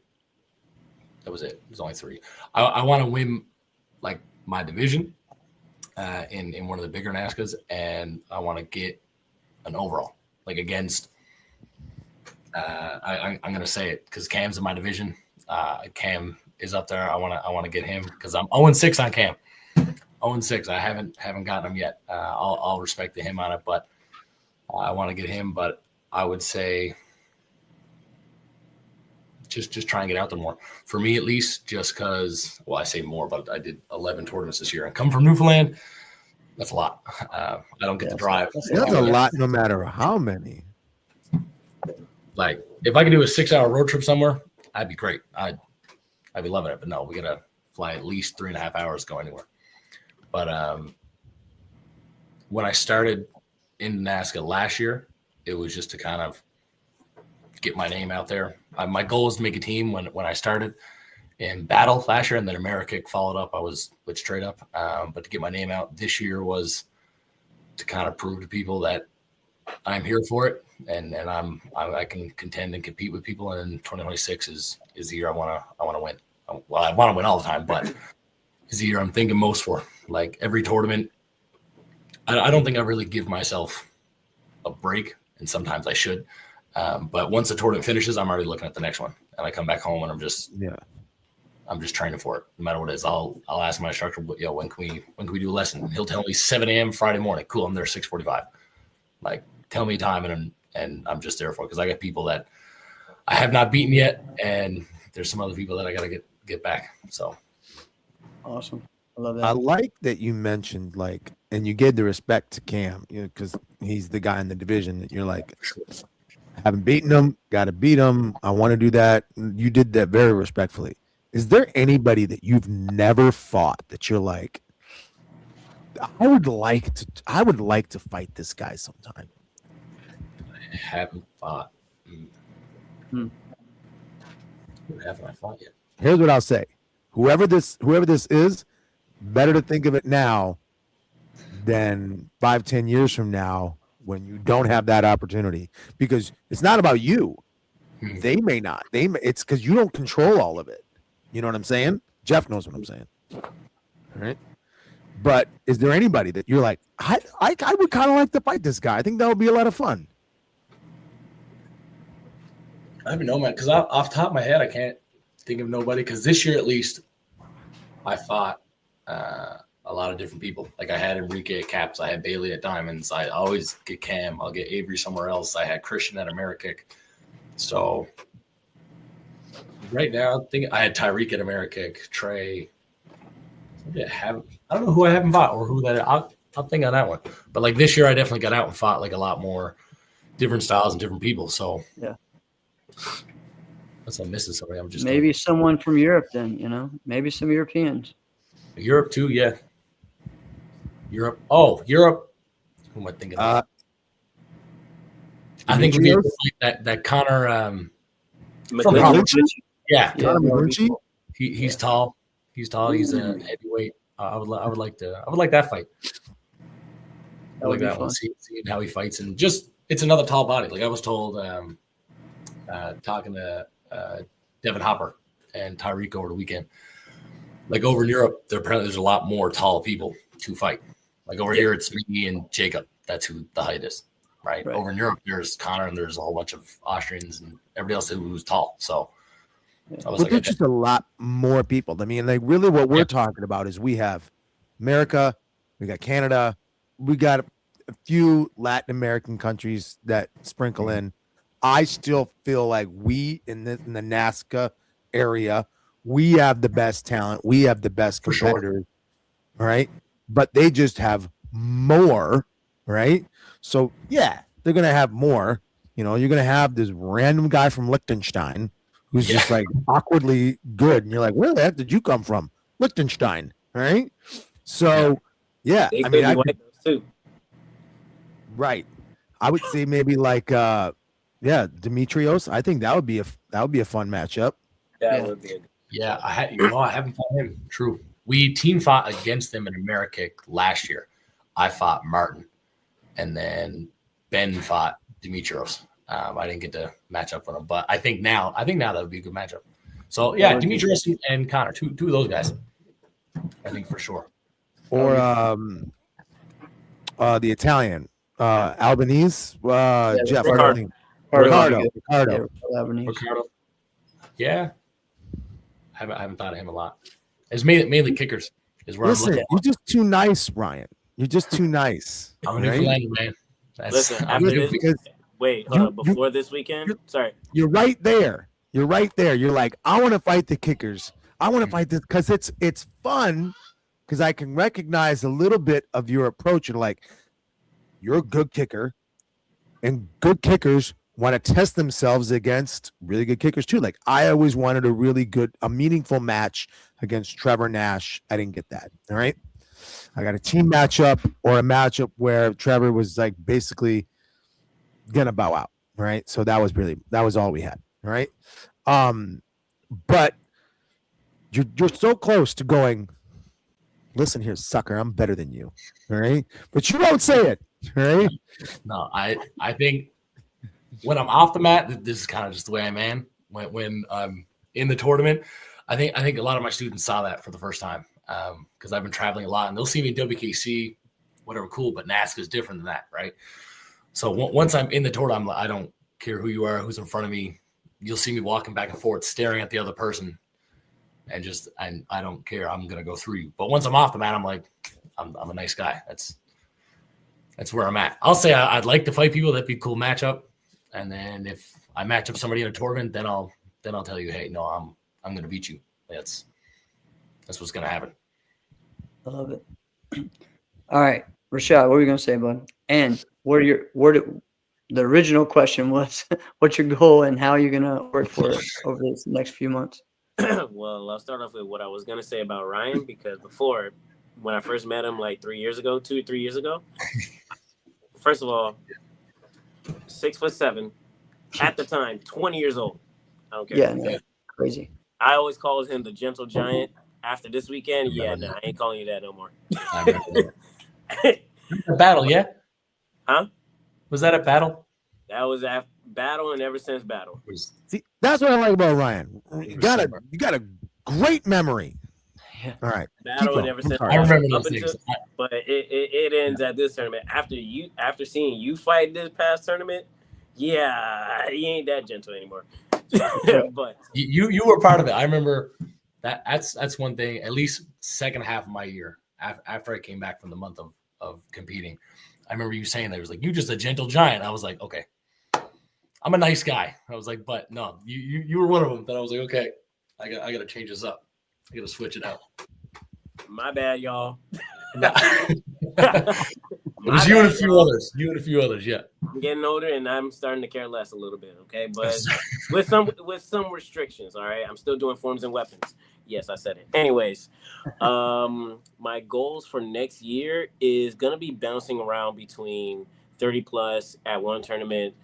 That was it. It was only 3. I want to win like my division in one of the bigger NASCAs, and I want to get an overall like against. I'm going to say it because Cam's in my division. Cam is up there. I want to get him because I'm 0-6 on Cam. 0-6. I haven't gotten him yet. I'll respect him on it, but I want to get him. But I would say just try and get out there more. For me, at least, just because. Well, I say more, but I did 11 tournaments this year and come from Newfoundland. That's a lot. I don't get to drive. That's a lot, no matter how many. Like if I could do a 6-hour road trip somewhere, I'd be great. I'd be loving it. But no, we gotta fly at least 3.5 hours to go anywhere. But when I started in NASCA last year, it was just to kind of get my name out there. My goal was to make a team when I started in battle last year, and then America followed up. I was with straight up, but to get my name out this year was to kind of prove to people that I'm here for it, and I can contend and compete with people. And 2026 is the year I want to win. Well, I want to win all the time, but is the year I'm thinking most for. Like every tournament, I don't think I really give myself a break, and sometimes I should. But once the tournament finishes, I'm already looking at the next one, and I come back home and I'm just training for it, no matter what it is. I'll ask my instructor, when can we do a lesson? He'll tell me 7 a.m. Friday morning. Cool, I'm there 6:45. Like, tell me time, and I'm just there for it, because I got people that I have not beaten yet, and there's some other people that I got to get back. So Awesome. I love I that. like that you mentioned like, and you gave the respect to Cam, because he's the guy in the division that you're like, haven't beaten him, got to beat him. I want to do that. You did that very respectfully. Is there anybody that you've never fought that you're like, I would like to fight this guy sometime? I haven't fought. Hmm. Who haven't I fought yet? Here's what I'll say. Whoever this is, better to think of it now than 5-10 years from now when you don't have that opportunity, because it's not about you. They may not. It's because you don't control all of it. You know what I'm saying? Jeff knows what I'm saying. All right. But is there anybody that you're like, I would kind of like to fight this guy? I think that would be a lot of fun. I don't even know, man, because off the top of my head, I can't think of nobody. Because this year, at least, I fought a lot of different people. Like I had Enrique at Caps, I had Bailey at Diamonds. I always get Cam. I'll get Avery somewhere else. I had Christian at Amerikick. So right now, I think I had Tyreek at Amerikick, Trey. I don't know who I haven't fought or who that. I'll think on that one. But like this year, I definitely got out and fought like a lot more different styles and different people. So Yeah. Unless I'm missing somebody, I'm just Maybe someone from Europe then, maybe some Europeans. Europe too, yeah. Europe. Oh, Europe. Who am I thinking of? I think Demetrios? like that Connor. McGlinchey? Yeah, Yeah, Connor McGlinchey? he's tall. He's tall. He's a heavyweight. I would like that fight. I That would like be that one. fun. Seeing how he fights, and just it's another tall body. Like I was told, talking to Devin Hopper and Tyreek over the weekend. Like over in Europe, there's a lot more tall people to fight. Like over here, it's me and Jacob. That's who the height is, right? Right. Over in Europe, there's Connor and there's a whole bunch of Austrians and everybody else who's tall. So I was But like, there's just a lot more people. I mean, like really what we're talking about is we have America, we got Canada, we got a few Latin American countries that sprinkle in. I still feel like we in the NASCA area, we have the best talent, we have the best For sure. competitors, right? But they just have more, right? So yeah, they're gonna have more. You're gonna have this random guy from Liechtenstein who's just like awkwardly good, and you're like, where the heck did you come from? Liechtenstein, right? So yeah, They I mean, could be white too. right. I would say maybe like Demetrios. I think that would be a fun matchup. That Yeah. would be a good. yeah, I haven't fought him. True. We team fought against them in Amerikick last year. I fought Martin, and then Ben fought Dimitrios. I didn't get to match up with him, but I think now that would be a good matchup. So yeah, Dimitrios and Connor, two of those guys. I think for sure. Or the Italian Albanese Jeff Ricardo. Ricardo. Yeah, Lebanese. Ricardo. Yeah. I haven't thought of him a lot. It's mainly kickers is where Listen, I'm looking. you're just too nice, Ryan. You're just too nice. I'm a new right? Philander, man. Listen, I'm a after new this, Because wait, you- before this weekend? Sorry. you're right there. You're right there. You're like, I want to fight the kickers. I want to fight this because it's fun because I can recognize a little bit of your approach. And like, you're a good kicker, and good kickers want to test themselves against really good kickers too. Like I always wanted a meaningful match against Trevor Nash. I didn't get that. All right. I got a team matchup or a matchup where Trevor was like basically gonna bow out. Right. So that was all we had. All right. But you're so close to going, listen here, sucker, I'm better than you. All right. But you don't say it. All right. No, I think when I'm off the mat, this is kind of just the way I'm in. When I'm in the tournament, I think a lot of my students saw that for the first time because I've been traveling a lot, and they'll see me in WKC, whatever, cool. But NASCA is different than that, right? So once I'm in the tournament, I don't care who you are, who's in front of me. You'll see me walking back and forth, staring at the other person, and I don't care. I'm gonna go through you. But once I'm off the mat, I'm like, I'm a nice guy. That's where I'm at. I'll say I'd like to fight people. That'd be a cool matchup. And then if I match up somebody in a tournament, then I'll tell you, hey, no, I'm going to beat you. That's what's going to happen. I love it. All right, Rashad, what were you gonna say, bud? And the original question was, what's your goal and how you're gonna work for it over these next few months? Well, I'll start off with what I was gonna say about Ryan, because before, when I first met him like 3 years ago, 2 or 3 years ago, first of all, 6'7", at the time, 20 years old. I don't care. Yeah, no, crazy. I always called him the gentle giant. After this weekend, yeah, no, I ain't calling you that no more. I remember that. A battle, yeah? Huh? Was that a battle? That was a battle, and ever since battle. See, that's what I like about Ryan. You got a great memory. Yeah. All right. Battle and ever since. I remember Up those things. until, but it ends at this tournament. After seeing you fight this past tournament, yeah, he ain't that gentle anymore. But You were part of it. I remember that's one thing. At least second half of my year, after I came back from the month of competing, I remember you saying that. It was like, you just a gentle giant. I was like, okay, I'm a nice guy. I was like, but no, you were one of them. That I was like, okay, I got to change this up. I got to switch it out. my bad, y'all. It was you and a few others. You and a few others, yeah. I'm getting older, and I'm starting to care less a little bit. Okay, but with some restrictions. All right, I'm still doing forms and weapons. Yes, I said it. Anyways, my goals for next year is gonna be bouncing around between 30 plus at one tournament,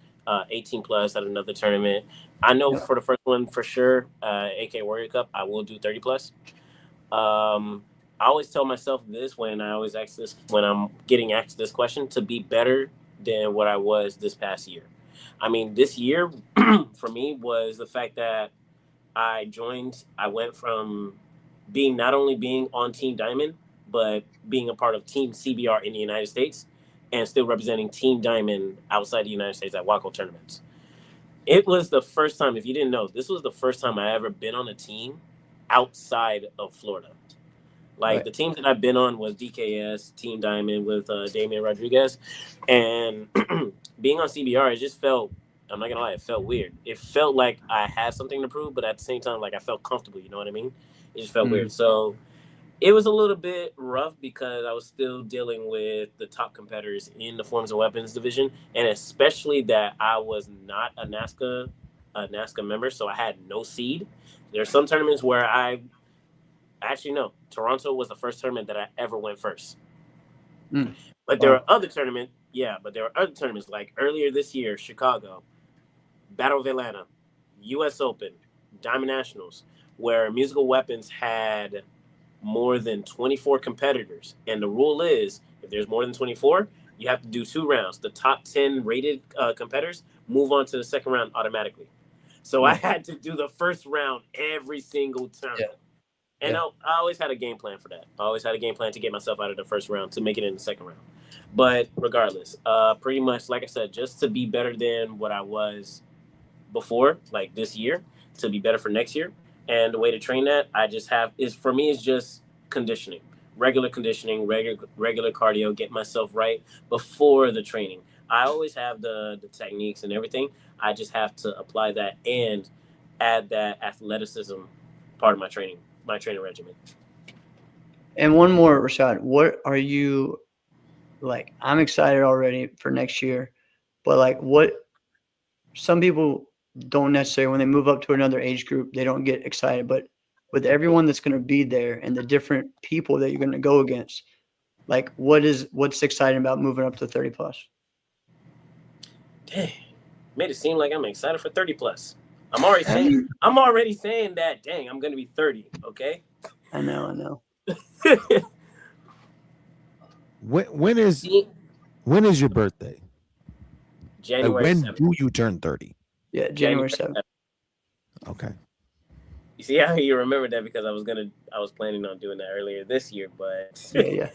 18 plus at another tournament. I know for the first one for sure, AK Warrior Cup, I will do 30 plus. I always tell myself this when I'm getting asked this question, to be better than what I was this past year. I mean, this year for me was the fact that I went from not only being on Team Diamond, but being a part of Team CBR in the United States and still representing Team Diamond outside the United States at WACO tournaments. It was the first time, if you didn't know, this was the first time I ever been on a team outside of Florida. Like, the teams that I've been on was DKS, Team Diamond with Damian Rodriguez. And being on CBR, it just felt, I'm not going to lie, it felt weird. It felt like I had something to prove, but at the same time, like, I felt comfortable, you know what I mean? It just felt weird. So it was a little bit rough because I was still dealing with the top competitors in the Forms and Weapons division, and especially that I was not a NASCA member, so I had no seed. There's some tournaments where actually, no. Toronto was the first tournament that I ever went first. But there were other tournaments. Yeah, but there were other tournaments like earlier this year, Chicago, Battle of Atlanta, U.S. Open, Diamond Nationals, where Musical Weapons had more than 24 competitors. And the rule is, if there's more than 24, you have to do 2 rounds. The top 10 rated competitors move on to the second round automatically. So I had to do the first round every single time. Yeah. And I always had a game plan for that. I always had a game plan to get myself out of the first round to make it in the second round. But regardless, pretty much, like I said, just to be better than what I was before, like this year, to be better for next year. And the way to train that, for me, is just conditioning, regular conditioning, regular cardio, get myself right before the training. I always have the techniques and everything. I just have to apply that and add that athleticism part of my training regimen. And one more, Rashad, what are you like? I'm excited already for next year, but like, what some people don't necessarily, when they move up to another age group, they don't get excited, but with everyone that's going to be there and the different people that you're going to go against, like what's exciting about moving up to 30 plus? Dang, made it seem like I'm excited for 30 plus. I'm already saying that, dang, I'm going to be 30, okay? I know. When is your birthday? January when 7th. do you turn 30? Yeah, January 7th. Okay. You see how you remember that, because I was planning on doing that earlier this year, but yeah.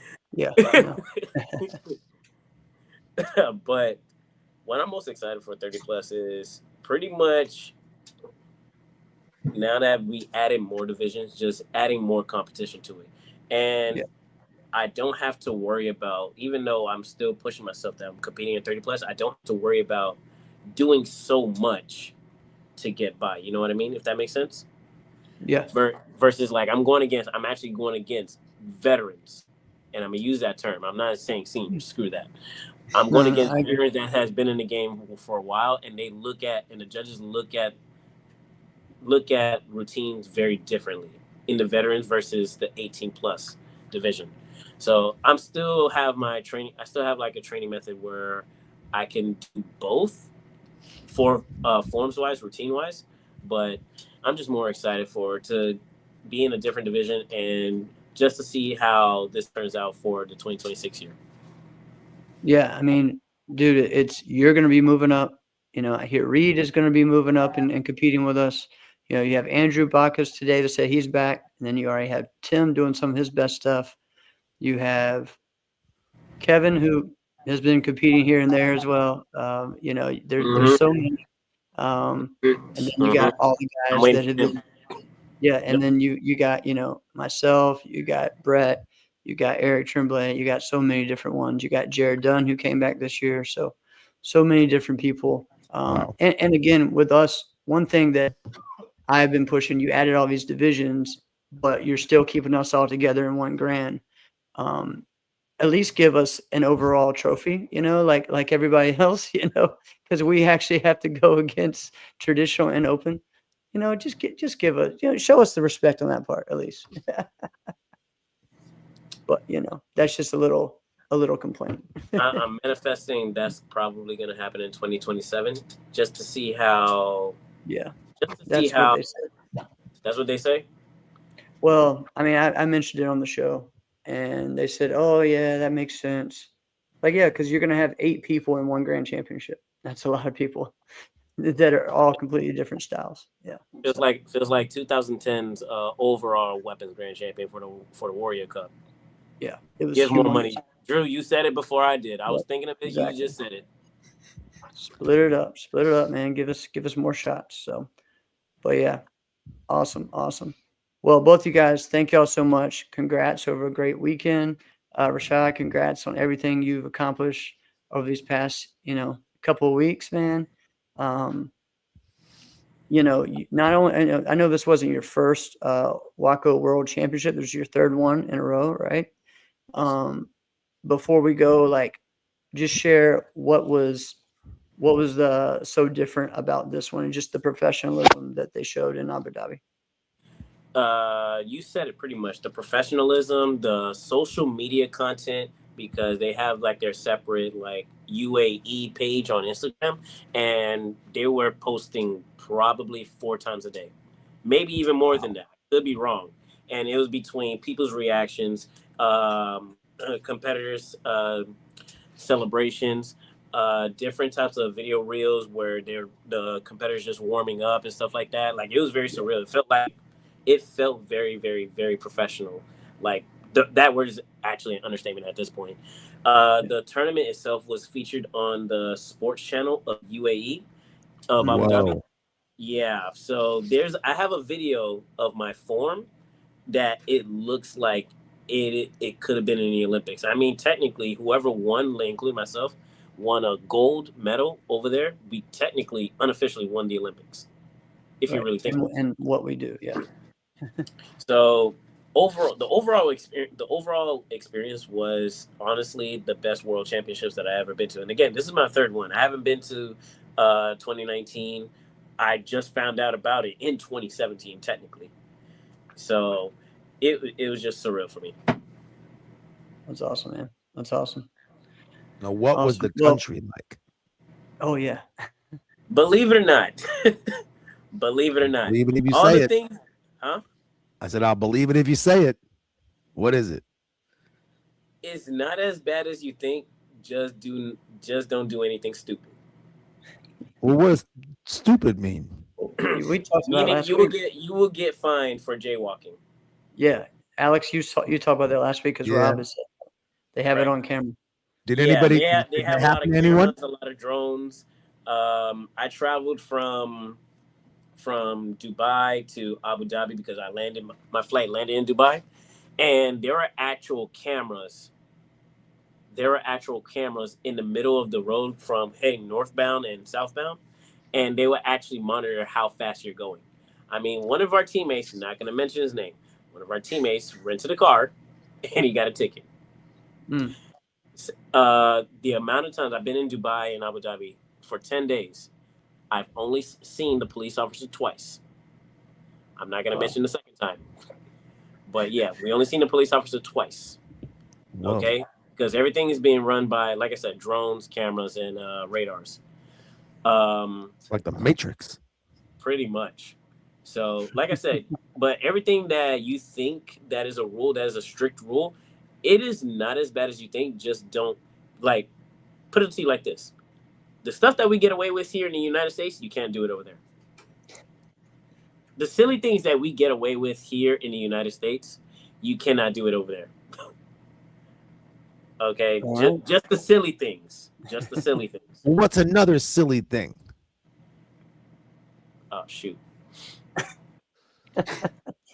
But what I'm most excited for 30 plus is pretty much, now that we added more divisions, just adding more competition to it. And I don't have to worry about, even though I'm still pushing myself that I'm competing at 30 plus, I don't have to worry about doing so much to get by. You know what I mean? If that makes sense? Yeah. Versus like I'm actually going against veterans and I'm gonna use that term. I'm not saying seniors. Screw that. I'm No, going no, against I agree. veterans that has been in the game for a while, and the judges look at routines very differently in the veterans versus the 18 plus division. So I still have like a training method where I can do both for forms wise, routine wise, but I'm just more excited to be in a different division and just to see how this turns out for the 2026 year. Yeah, I mean, dude, you're going to be moving up. I hear Reed is going to be moving up and competing with us. You have Andrew Bacchus today that said he's back, and then you already have Tim doing some of his best stuff. You have Kevin, who has been competing here and there as well. There's so many. And then you got all the I'm guys waiting that for have him. been. Yeah, and then you got myself, you got Brett, you got Eric Tremblay, you got so many different ones. You got Jared Dunn who came back this year, so many different people. Wow. And again with us, one thing that I've been pushing, you added all these divisions, but you're still keeping us all together in one grand. At least give us an overall trophy, like everybody else, because we actually have to go against traditional and open. Just give us, show us the respect on that part at least. But that's just a little complaint. I'm manifesting that's probably going to happen in 2027, just to see how. Yeah, Just to see that's how. what they said. That's what they say. Well, I mean, I mentioned it on the show, and they said, "Oh yeah, that makes sense." Like, yeah, because you're gonna have 8 people in one grand championship. That's a lot of people that are all completely different styles. Yeah, Feels like 2010's overall weapons grand champion for the Warrior Cup. yeah, it was Give more humongous. money. Drew, you said it before I did. I was Yep, thinking of it. exactly. You just said it. Split it up, man. Give us more shots. So, but yeah, awesome. Well, both you guys, thank y'all so much. Congrats over a great weekend. Rashad, congrats on everything you've accomplished over these past, couple of weeks, man. Not only I know this wasn't your first Waco World Championship. This is your third one in a row, right? Before we go, just share what was so different about this one and just the professionalism that they showed in Abu Dhabi. You said it pretty much. The professionalism, the social media content, because they have their separate UAE page on Instagram, and they were posting probably 4 times a day, maybe even more than that. Could be wrong. And it was between people's reactions, competitors' celebrations, different types of video reels where the competitors just warming up and stuff like that. It was very surreal. It felt very, very, very professional. That word is actually an understatement at this point. The tournament itself was featured on the sports channel of UAE of Abu Dhabi. Whoa. Yeah, so I have a video of my form that it looks like it could have been in the Olympics. I mean, technically, whoever won, including myself, won a gold medal over there. We technically, unofficially won the Olympics, if you really think about it. And what we do, yeah. So the overall experience was honestly the best world championships that I ever been to. And again, this is my third one. I haven't been to 2019. I just found out about it in 2017, technically. So it was just surreal for me. That's awesome, man. That's awesome. Now, what was the Well, country like? oh yeah. Believe it or not. Believe it or not. Believe it if you All say the it. things, huh? I said, I'll believe it if you say it. What is it? It's not as bad as you think. Just don't do anything stupid. Well, what does stupid mean? We talked about Meaning last you week. will get fined for jaywalking. Yeah, Alex, you talked about that last week because Yeah. Rob is. They have it Right. on camera. Did anybody? They did have that a lot happen of to anyone? cameras, a lot of drones. I traveled from Dubai to Abu Dhabi because my flight landed in Dubai, and there are actual cameras. There are actual cameras in the middle of the road from heading northbound and southbound, and they will actually monitor how fast you're going. I mean, one of our teammates, not going to mention his name, one of our teammates rented a car, and he got a ticket. Mm. The amount of times I've been in Dubai and Abu Dhabi for 10 days, I've only seen the police officer twice. I'm not going to mention the second time. But yeah, we only seen the police officer twice. Whoa. Okay? Because everything is being run by, like I said, drones, cameras, and radars. It's like the Matrix. Pretty much. So, like I said, but everything that you think that is a rule, that is a strict rule, it is not as bad as you think. Just don't, like, put it to you like this. The stuff that we get away with here in the United States, you can't do it over there. The silly things that we get away with here in the United States, you cannot do it over there. Okay? Just the silly things. Just the silly things. What's another silly thing? Oh, shoot.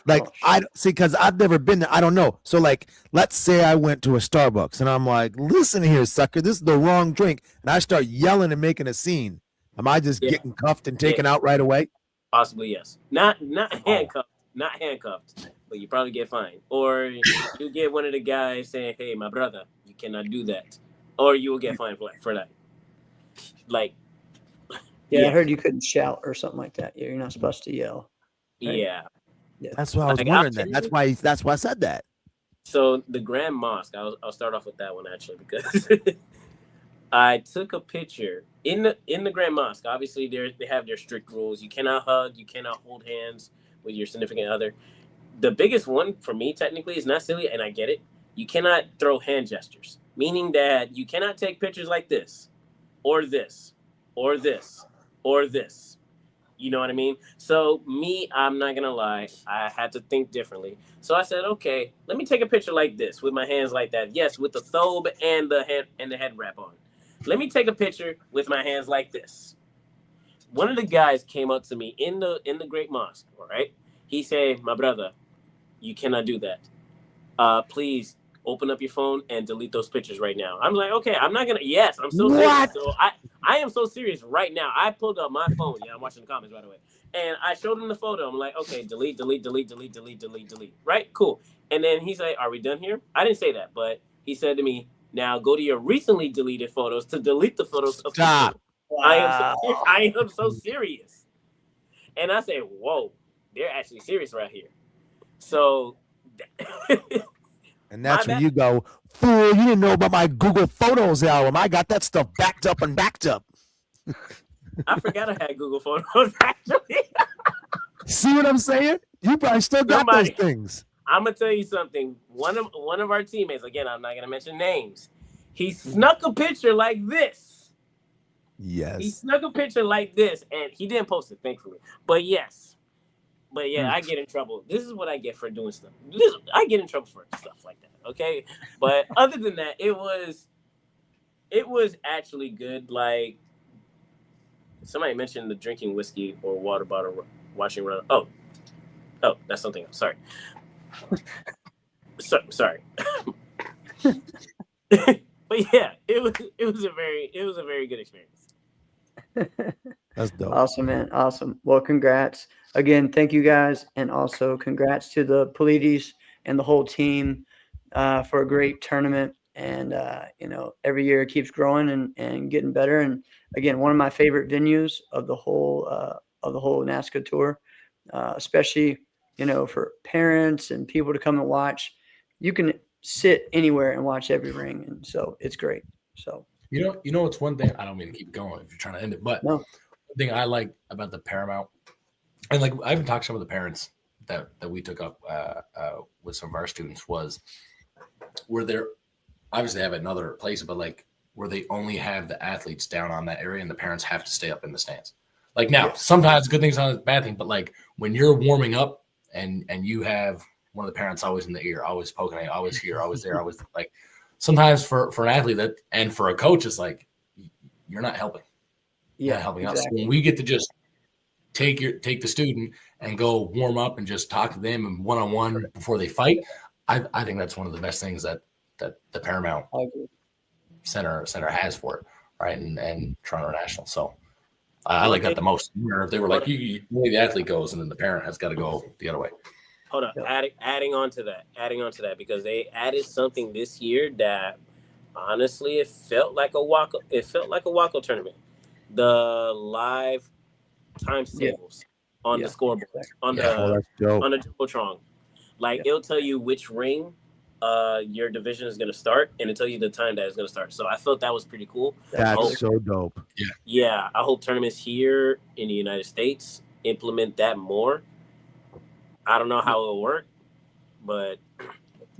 Like, I see, because I've never been there. I don't know. So, like, let's say I went to a Starbucks and I'm like, listen here, sucker, this is the wrong drink. And I start yelling and making a scene. Am I just getting cuffed and taken out right away? Possibly, yes. Not handcuffed, but you probably get fined. Or you get one of the guys saying, hey, my brother, you cannot do that. Or you will get fined for that. Like, I heard you couldn't shout or something like that. You're not supposed to yell. Right? Yeah. That's why I was wondering that. That's why I said that. So the Grand Mosque, I'll start off with that one actually, because I took a picture in the Grand Mosque. Obviously, they have their strict rules. You cannot hug, you cannot hold hands with your significant other. The biggest one for me, technically, is not silly, and I get it. You cannot throw hand gestures, meaning that you cannot take pictures like this, or this, or this, or this. You know what I mean? So me, I'm not gonna lie, I had to think differently. So I said, okay, let me take a picture like this with my hands like that. Yes, with the thobe and the head wrap on. Let me take a picture with my hands like this. One of the guys came up to me in the Great Mosque, all right? He said, my brother, you cannot do that. Please open up your phone and delete those pictures right now. I'm like, okay, I'm not gonna. Yes, I'm so serious. So I am so serious right now. I pulled up my phone. Yeah, I'm watching the comments, by the way. And I showed him the photo. I'm like, okay, delete. Right? Cool. And then he's like, are we done here? I didn't say that, but he said to me, now go to your recently deleted photos to delete the photos of Stop. Wow. I am so serious. And I say, whoa, they're actually serious right here. So and that's where you go, fool, you didn't know about my Google Photos album. I got that stuff backed up. I forgot I had Google Photos, actually. See what I'm saying? You probably still got those things. I'm going to tell you something. One of our teammates, again, I'm not going to mention names, he snuck a picture like this. Yes. He snuck a picture like this, and he didn't post it, thankfully. But yes. But yeah, I get in trouble. This is what I get for doing stuff. I get in trouble for stuff like that, okay? But other than that, it was actually good. Like, somebody mentioned the drinking whiskey or water bottle watching run. Oh, that's something else. Sorry. Sorry. But yeah, it was a very good experience. That's dope. Awesome, man. Awesome. Well, congrats. Again, thank you guys. And also congrats to the Polides and the whole team for a great tournament. And, every year it keeps growing and getting better. And again, one of my favorite venues of the whole NASCAR tour, especially, for parents and people to come and watch. You can sit anywhere and watch every ring. And so it's great. So, it's one thing. I don't mean to keep going if you're trying to end it, but no. The thing I like about the Paramount, and like I even talked to some of the parents that we took up with some of our students, was where they're obviously have another place, but like where they only have the athletes down on that area and the parents have to stay up in the stands. Like now, sometimes good things, sometimes bad thing, but like when you're warming up and you have one of the parents always in the ear, always poking at, always here, always there, always like sometimes for an athlete that and for a coach, it's like you're not helping. Yeah, helping out. So when we get to just take the student and go warm up and just talk to them and one-on-one before they fight, I think that's one of the best things that the Paramount Center has for it, right? And Toronto National. So I like that the most. If they were like, the way the athlete goes, and then the parent has got to go the other way. Hold on, adding on to that, because they added something this year that Honestly, it felt like a Waco. It felt like a Waco tournament. The live timetables on the scoreboard on Yeah. Oh, the that's dope. on the jumbotron. Like it'll tell you which ring your division is going to start, and it'll tell you the time that it's going to start. So I felt that was pretty cool. That's so dope. Yeah, I hope tournaments here in the United States implement that more. I don't know how it'll work, but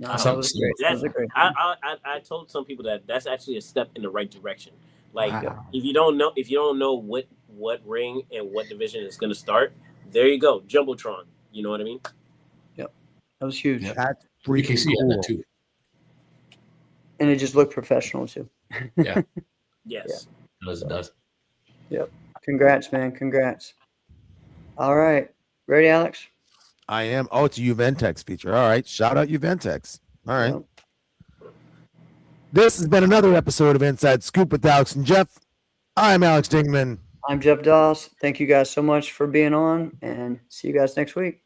No, that was great. That was a great. I told some people that that's actually a step in the right direction. Like Wow. if you don't know what ring and what division is going to start, there you go, jumbotron. You know what I mean? That was huge. Yep. That's freaking BKC had cool. that too. And it just looked professional too. Yes. It does. Congrats, man. Congrats. All right. Ready, Alex? I am. Oh, it's a Juventex feature. All right. Shout out Juventex. All right. Yep. This has been another episode of Inside Scoop with Alex and Jeff. I'm Alex Dingman. I'm Jeff Doss. Thank you guys so much for being on, and see you guys next week.